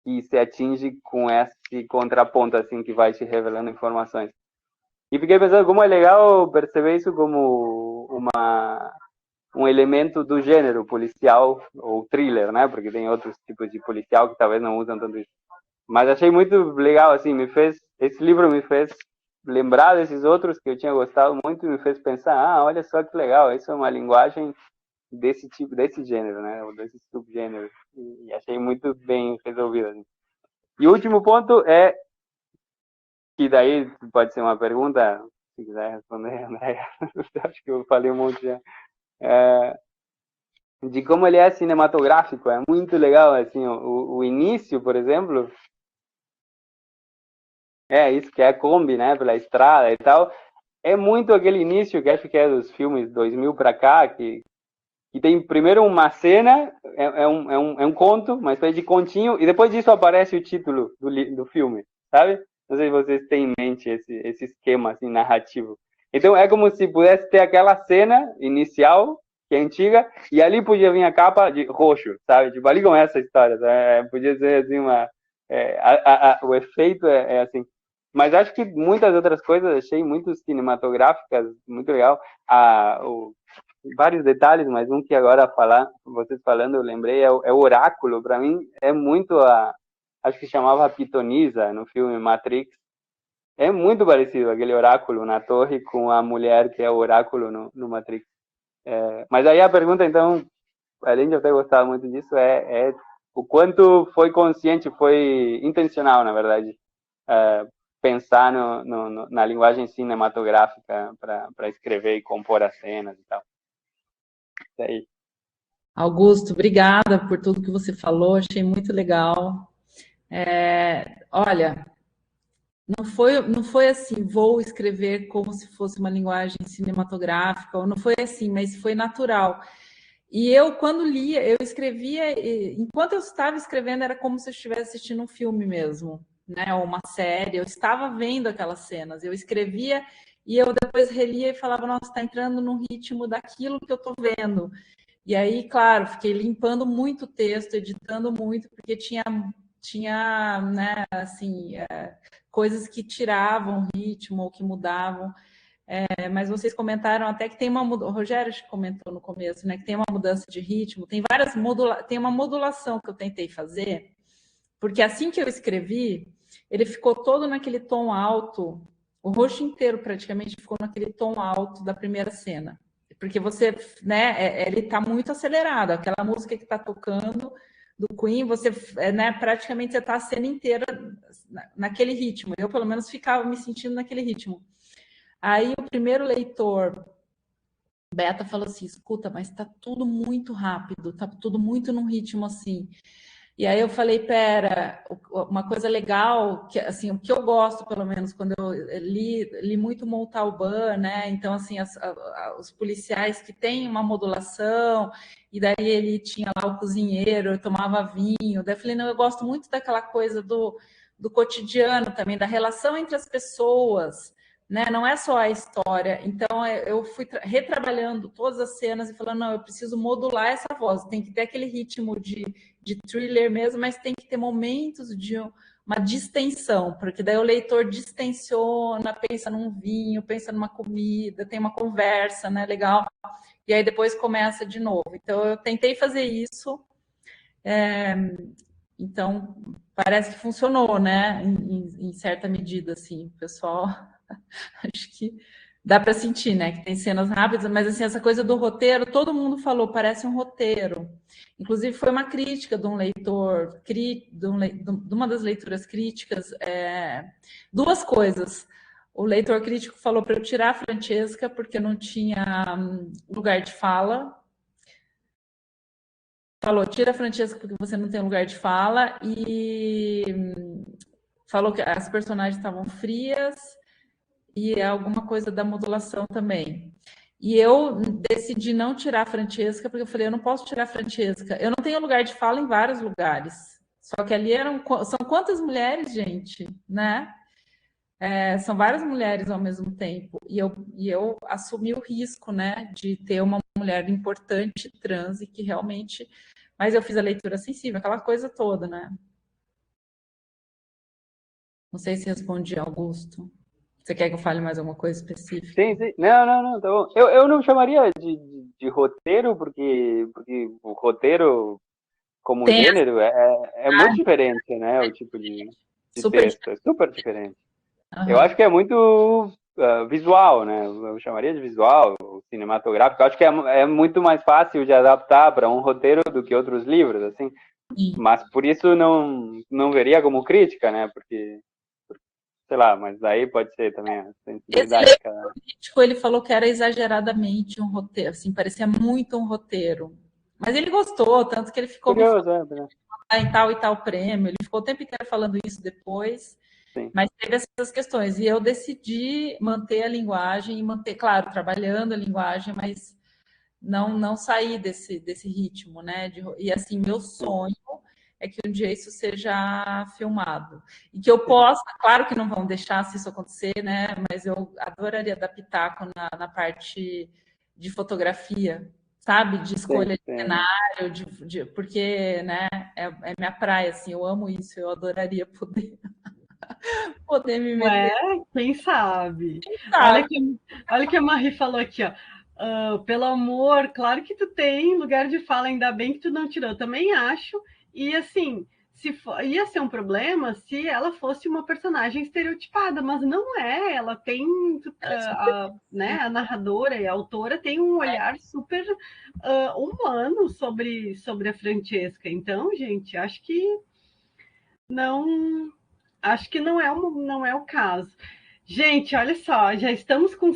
que se atinge com esse contraponto, assim, que vai te revelando informações. E fiquei pensando como é legal perceber isso como um elemento do gênero policial ou thriller, né? Porque tem outros tipos de policial que talvez não usam tanto isso. Mas achei muito legal, assim, esse livro me fez lembrar desses outros que eu tinha gostado muito e me fez pensar, olha só que legal, isso é uma linguagem desse tipo, desse gênero, né? Ou desse subgênero. E achei muito bem resolvido, assim. E o último ponto é que daí pode ser uma pergunta, se quiser responder, André, acho que eu falei um monte já, de como ele é cinematográfico, é muito legal, assim, o início, por exemplo, isso que é a Kombi, né, pela estrada e tal, é muito aquele início que acho que é dos filmes 2000 para cá, que tem primeiro uma cena, é um conto, uma espécie de continho, e depois disso aparece o título do filme, sabe? Não sei se vocês têm em mente esse esquema assim, narrativo. Então é como se pudesse ter aquela cena inicial, que é antiga, e ali podia vir a capa de roxo, sabe? Tipo, ali começa a história, podia ser assim o efeito é assim. Mas acho que muitas outras coisas achei muito cinematográficas, muito legal. Vários detalhes, mas um que agora vocês falando, eu lembrei, é o oráculo. Para mim é muito acho que chamava Pitonisa no filme Matrix. É muito parecido aquele oráculo na torre com a mulher que é o oráculo no Matrix. Mas aí a pergunta, então, além de eu ter gostado muito disso, o quanto foi consciente, foi intencional, na verdade, pensar na linguagem cinematográfica para escrever e compor as cenas e tal. Isso aí. Augusto, obrigada por tudo que você falou, achei muito legal. Olha, não foi assim, vou escrever como se fosse uma linguagem cinematográfica, ou não foi assim, mas foi natural. E eu, quando lia, eu escrevia, enquanto eu estava escrevendo, era como se eu estivesse assistindo um filme mesmo, né? Ou uma série, eu estava vendo aquelas cenas, eu escrevia e eu depois relia e falava, nossa, está entrando no ritmo daquilo que eu estou vendo. E aí, claro, fiquei limpando muito o texto, editando muito, porque tinha né, assim, coisas que tiravam ritmo ou que mudavam. Mas vocês comentaram até que tem uma mudança, o Rogério comentou no começo, né, que tem uma mudança de ritmo, tem tem uma modulação que eu tentei fazer, porque assim que eu escrevi, ele ficou todo naquele tom alto, o rosto inteiro praticamente ficou naquele tom alto da primeira cena, porque você, né, ele está muito acelerado, aquela música que está tocando do Queen, você, né, praticamente você está a cena inteira naquele ritmo, eu pelo menos ficava me sentindo naquele ritmo. Aí o primeiro leitor, Beta, falou assim, escuta, mas tá tudo muito rápido, tá tudo muito num ritmo assim. E aí eu falei, pera, uma coisa legal, que assim, o que eu gosto, pelo menos, quando eu li muito Montalbán, né? Então, assim, os policiais que têm uma modulação, e daí ele tinha lá o cozinheiro, eu tomava vinho. Daí eu falei, não, eu gosto muito daquela coisa do cotidiano também, da relação entre as pessoas, né? Não é só a história. Então, eu fui retrabalhando todas as cenas e falando, não, eu preciso modular essa voz, tem que ter aquele ritmo de thriller mesmo, mas tem que ter momentos de uma distensão, porque daí o leitor distensiona, pensa num vinho, pensa numa comida, tem uma conversa, né, legal, e aí depois começa de novo. Então, eu tentei fazer isso, então, parece que funcionou, né, em certa medida, assim, o pessoal, acho que dá para sentir, né, que tem cenas rápidas, mas assim, essa coisa do roteiro, todo mundo falou, parece um roteiro. Inclusive, foi uma crítica de um leitor, de uma das leituras críticas, duas coisas. O leitor crítico falou para eu tirar a Francesca, porque não tinha lugar de fala. Falou, tira a Francesca porque você não tem lugar de fala. E falou que as personagens estavam frias, e alguma coisa da modulação também. E eu decidi não tirar a Francesca, porque eu falei, eu não posso tirar a Francesca. Eu não tenho lugar de fala em vários lugares. Só que ali são quantas mulheres, gente, né? São várias mulheres ao mesmo tempo. E eu assumi o risco, né, de ter uma mulher importante trans e que realmente... Mas eu fiz a leitura sensível, aquela coisa toda, né? Não sei se respondi, Augusto. Você quer que eu fale mais alguma coisa específica? Sim, sim. Não, tá bom. Eu não chamaria de roteiro, porque o roteiro, como gênero, é muito diferente, né? O tipo de texto. É super diferente. Uhum. Eu acho que é muito visual, né? Eu chamaria de visual, cinematográfico. Eu acho que é muito mais fácil de adaptar para um roteiro do que outros livros, assim. Sim. Mas por isso não veria como crítica, né? Porque... sei lá, mas aí pode ser também a sensibilidade. Esse crítico, ele falou que era exageradamente um roteiro, assim, parecia muito um roteiro. Mas ele gostou, tanto que ele ficou curioso, em tal e tal prêmio, ele ficou o tempo inteiro falando isso depois. Sim. Mas teve essas questões, e eu decidi manter a linguagem, e manter, claro, trabalhando a linguagem, mas não sair desse ritmo, né? E assim, meu sonho é que um dia isso seja filmado. E que eu possa, claro que não vão deixar se isso acontecer, né? Mas eu adoraria dar pitaco na parte de fotografia, sabe? De escolha de cenário, porque, né, é minha praia, assim, eu amo isso, eu adoraria poder me meter. Quem sabe? Olha que a Marie falou aqui, ó. Pelo amor, claro que tu tem lugar de fala, ainda bem que tu não tirou. Eu também acho. E assim, ia ser um problema se ela fosse uma personagem estereotipada, mas não é. Ela tem, né, a narradora e a autora tem um olhar super humano sobre a Francesca. Então, gente, acho que não é o caso. Gente, olha só, já estamos com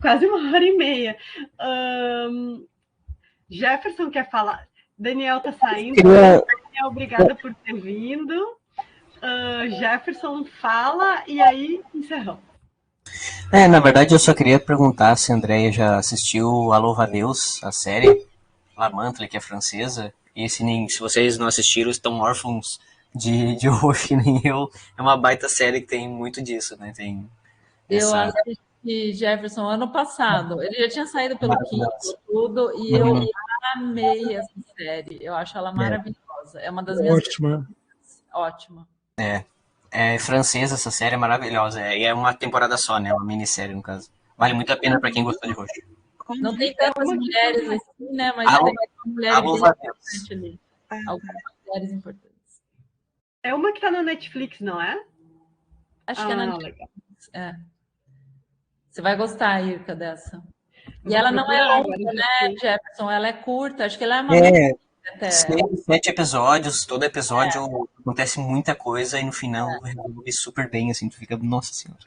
quase 1h30. Jefferson quer falar? Daniel tá saindo. Daniel, obrigada por ter vindo. Jefferson fala e aí encerramos. Na verdade, eu só queria perguntar se a Andrea já assistiu A Louva a Deus, a série La Mantle, que é francesa. E se vocês não assistiram, estão órfãos de roxo, que nem eu. É uma baita série que tem muito disso, né? Eu assisti Jefferson ano passado. Ele já tinha saído pelo Kindle, tudo, e eu amei essa série. Eu acho ela maravilhosa. É uma das minhas... Ótima. É francesa, essa série é maravilhosa. E é uma temporada só, né? Uma minissérie, no caso. Vale muito a pena para quem gostou de roxo. Não tem tantas mulheres assim, né? Mas tem mulheres importantes ali. Algumas mulheres importantes. É uma que tá na Netflix, não é? Acho que é na Netflix. Você vai gostar, Irka, dessa. E ela não é longa, né, Jefferson? Ela é curta. Acho que ela é uma... 7 episódios. Todo episódio acontece muita coisa e no final resolve super bem, assim. Tu fica, nossa senhora.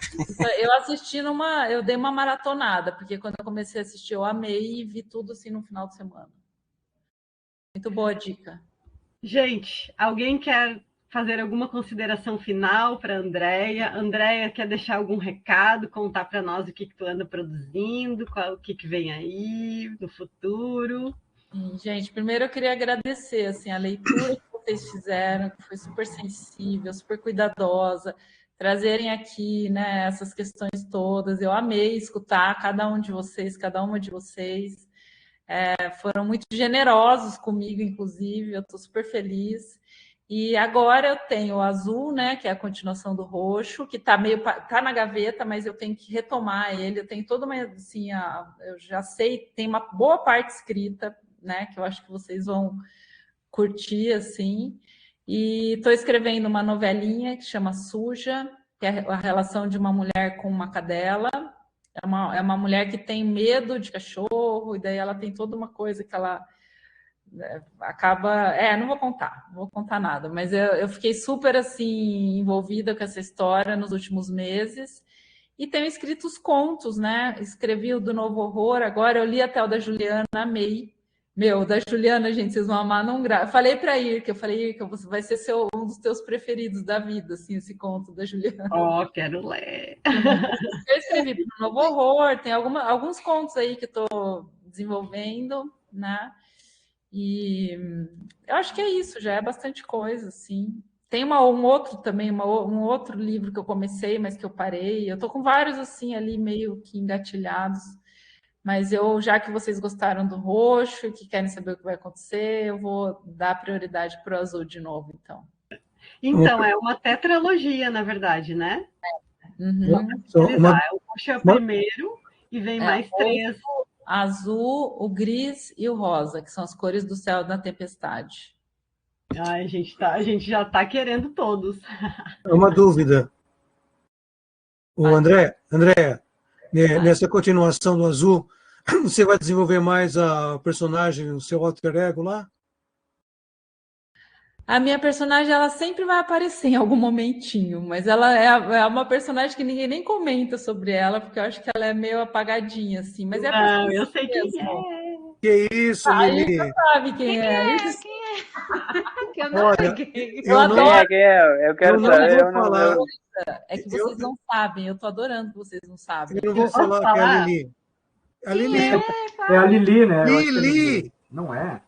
Eu assisti eu dei uma maratonada, porque quando eu comecei a assistir eu amei e vi tudo assim no final de semana. Muito boa dica. Gente, alguém quer fazer alguma consideração final para a Andrea? Andrea, quer deixar algum recado, contar para nós o que tu anda produzindo, o que vem aí no futuro? Gente, primeiro eu queria agradecer assim, a leitura que vocês fizeram, que foi super sensível, super cuidadosa, trazerem aqui, né, essas questões todas. Eu amei escutar cada uma de vocês. Foram muito generosos comigo, inclusive, eu estou super feliz. E agora eu tenho o Azul, né, que é a continuação do Roxo, que tá na gaveta, mas eu tenho que retomar ele. Eu tenho toda uma, assim, eu já sei, tem uma boa parte escrita, né, que eu acho que vocês vão curtir, assim. E estou escrevendo uma novelinha que chama Suja, que é a relação de uma mulher com uma cadela. É uma mulher que tem medo de cachorro, e daí ela tem toda uma coisa que ela acaba... não vou contar nada, mas eu fiquei super, assim, envolvida com essa história nos últimos meses. E tenho escrito os contos, né? Escrevi o do Novo Horror, agora eu li até o da Juliana, amei. Meu, da Juliana, gente, vocês vão amar, não grave. Falei para Irka, você vai ser um dos teus preferidos da vida, assim, esse conto da Juliana. Quero ler. Eu escrevi para o Novo Horror, tem alguns contos aí que estou desenvolvendo, né? E eu acho que é isso, já é bastante coisa, assim. Tem um outro livro que eu comecei, mas que eu parei. Eu estou com vários, assim, ali meio que engatilhados. Mas já que vocês gostaram do Roxo e que querem saber o que vai acontecer, eu vou dar prioridade para o Azul de novo, então. Então, é uma tetralogia, na verdade, né? O Roxo é o primeiro e vem mais 3. Azul, o gris e o rosa, que são as cores do céu da tempestade. Ai, a gente já está querendo todos. É uma dúvida. O André, nessa continuação do Azul, você vai desenvolver mais a personagem, o seu alter ego lá? A minha personagem, ela sempre vai aparecer em algum momentinho, mas ela é uma personagem que ninguém nem comenta sobre ela, porque eu acho que ela é meio apagadinha, assim. Mas não, eu sei quem é. Que isso, Lili? Você sabe quem é. Que eu não sei quem. Eu adoro. Quem é? Eu quero saber. Eu não vou falar. É que vocês não sabem. Eu tô adorando que vocês não sabem. Eu não vou falar que é a Lili. É a Lili, né? Lili! Não é?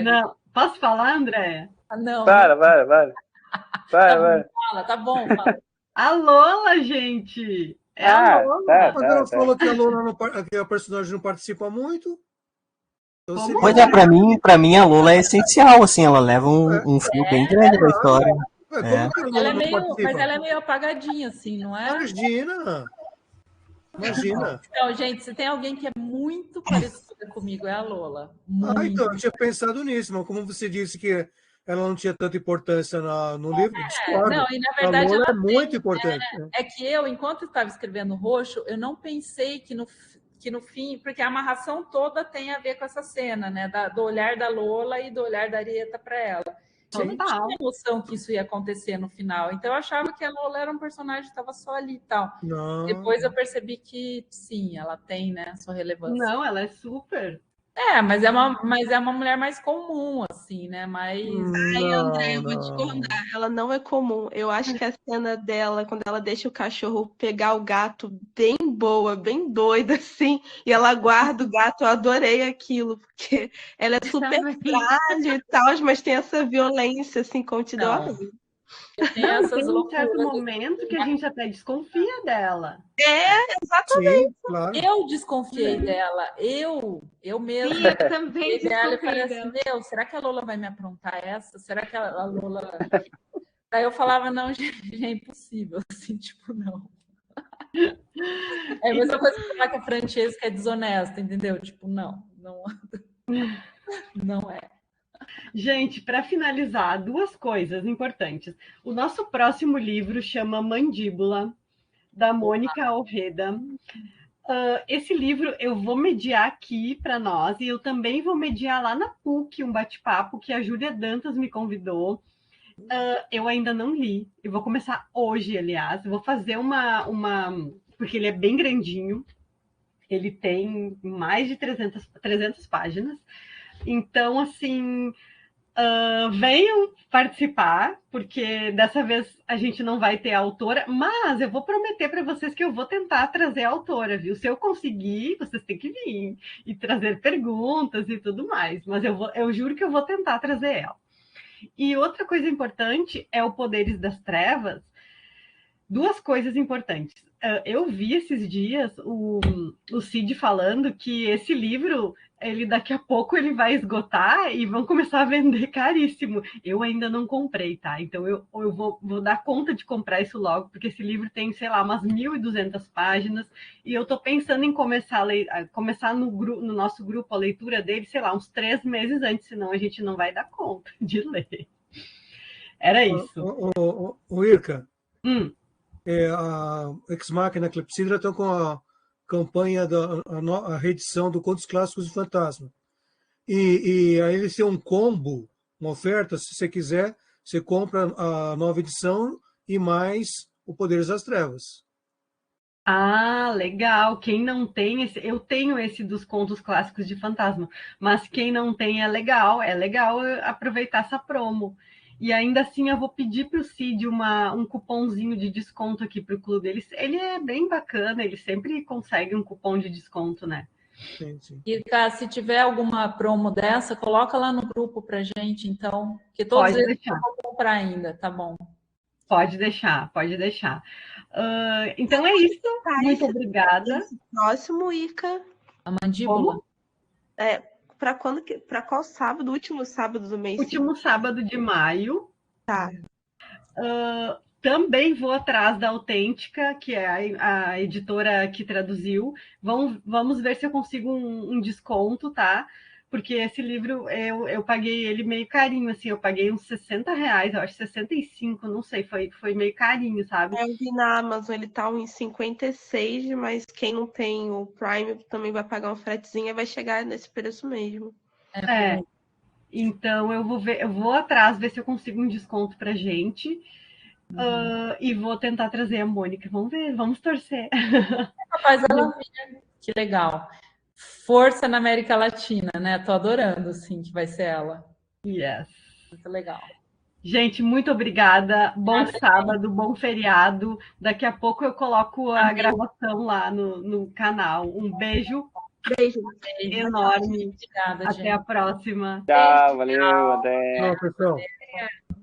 Não. Posso falar, André? Não. Para. Tá bom, fala. A Lola, gente! A Lola. Mas ela falou que a Lola que a personagem não participa muito. Pois é, pra mim a Lola é essencial, assim, ela leva um fio bem grande da história. Mas ela é meio apagadinha, assim, não é? Imagina. Então, gente, se tem alguém que é muito parecida comigo, é a Lola. Então, eu tinha pensado nisso, mas como você disse que ela não tinha tanta importância no livro, discordo. Não, e na verdade a Lola ela é muito importante. É que eu, enquanto estava escrevendo Roxo, eu não pensei que no fim, porque a amarração toda tem a ver com essa cena, né? Do olhar da Lola e do olhar da Arieta para ela. Eu não tinha noção que isso ia acontecer no final. Então eu achava que a Lola era um personagem que estava só ali e tal. Não. Depois eu percebi que sim, ela tem, né, sua relevância. Não, ela é super. Mas é uma mulher mais comum, assim, né? Mas. Ai, André, eu vou discordar. Ela não é comum. Eu acho que a cena dela, quando ela deixa o cachorro pegar o gato, bem boa, bem doida, assim, e ela guarda o gato, eu adorei aquilo, porque ela é super frágil e tal, mas tem essa violência, assim, contida. Eu amei. Tem um certo momento que a gente até desconfia dela. Exatamente. Sim, claro. Eu desconfiei dela. Eu mesma. Eu também dela, eu falei desconfiei assim, meu, será que a Lola vai me aprontar essa? Será que a Lola... Daí eu falava, não, gente, é impossível. Assim, tipo, não. É a mesma coisa que falar que a Francesca é desonesta, entendeu? Tipo, não é. Gente, para finalizar, 2 coisas importantes. O nosso próximo livro chama Mandíbula, da Mônica Orreda. Esse livro eu vou mediar aqui para nós, e eu também vou mediar lá na PUC, um bate-papo que a Júlia Dantas me convidou. Eu ainda não li. Eu vou começar hoje, aliás. Eu vou fazer porque ele é bem grandinho. Ele tem mais de 300 páginas. Então, assim, venham participar, porque dessa vez a gente não vai ter a autora, mas eu vou prometer para vocês que eu vou tentar trazer a autora, viu? Se eu conseguir, vocês têm que vir e trazer perguntas e tudo mais, mas eu juro que eu vou tentar trazer ela. E outra coisa importante é o Poderes das Trevas. 2 coisas importantes. Eu vi esses dias o Cid falando que esse livro, daqui a pouco ele vai esgotar e vão começar a vender caríssimo. Eu ainda não comprei, tá? Então eu vou dar conta de comprar isso logo, porque esse livro tem, sei lá, umas 1.200 páginas, e eu tô pensando em começar no nosso grupo a leitura dele, sei lá, uns 3 meses antes, senão a gente não vai dar conta de ler. Era isso. Irka, a Ex Machina e a Clepsidra estão com a campanha a reedição do Contos Clássicos de Fantasma. E aí eles têm um combo, uma oferta, se você quiser, você compra a nova edição e mais o Poderes das Trevas. Ah, legal. Quem não tem esse, eu tenho esse dos Contos Clássicos de Fantasma, mas quem não tem é legal aproveitar essa promo. E ainda assim eu vou pedir para o Cid um cupomzinho de desconto aqui para o clube. Ele é bem bacana, ele sempre consegue um cupom de desconto, né? Sim, sim. E, cara, se tiver alguma promo dessa, coloca lá no grupo pra gente, então. Porque todos eles eu vou comprar ainda, tá bom? Pode deixar. Então é isso. Muito obrigada. Próximo, Ica. A Mandíbula? Para quando? Para qual sábado? O último sábado do mês? Último sábado de maio. Tá. Também vou atrás da Autêntica, que é a editora que traduziu. Vamos ver se eu consigo um desconto, tá? Porque esse livro eu paguei ele meio carinho, assim, eu paguei uns R$60, eu acho 65, não sei, foi meio carinho, sabe? Eu vi na Amazon, ele tá uns 56, mas quem não tem o Prime também vai pagar um fretezinho e vai chegar nesse preço mesmo. Então eu vou atrás, ver se eu consigo um desconto pra gente. E vou tentar trazer a Mônica. Vamos ver, vamos torcer. Rapaz, que legal. Força na América Latina, né? Tô adorando, assim, que vai ser ela. Yes. Muito legal. Gente, muito obrigada. Bom sábado, bom feriado. Daqui a pouco eu coloco a gravação lá no canal. Um beijo. Beijo enorme. Obrigada, Até a próxima. Tchau, valeu, até. Tchau, pessoal.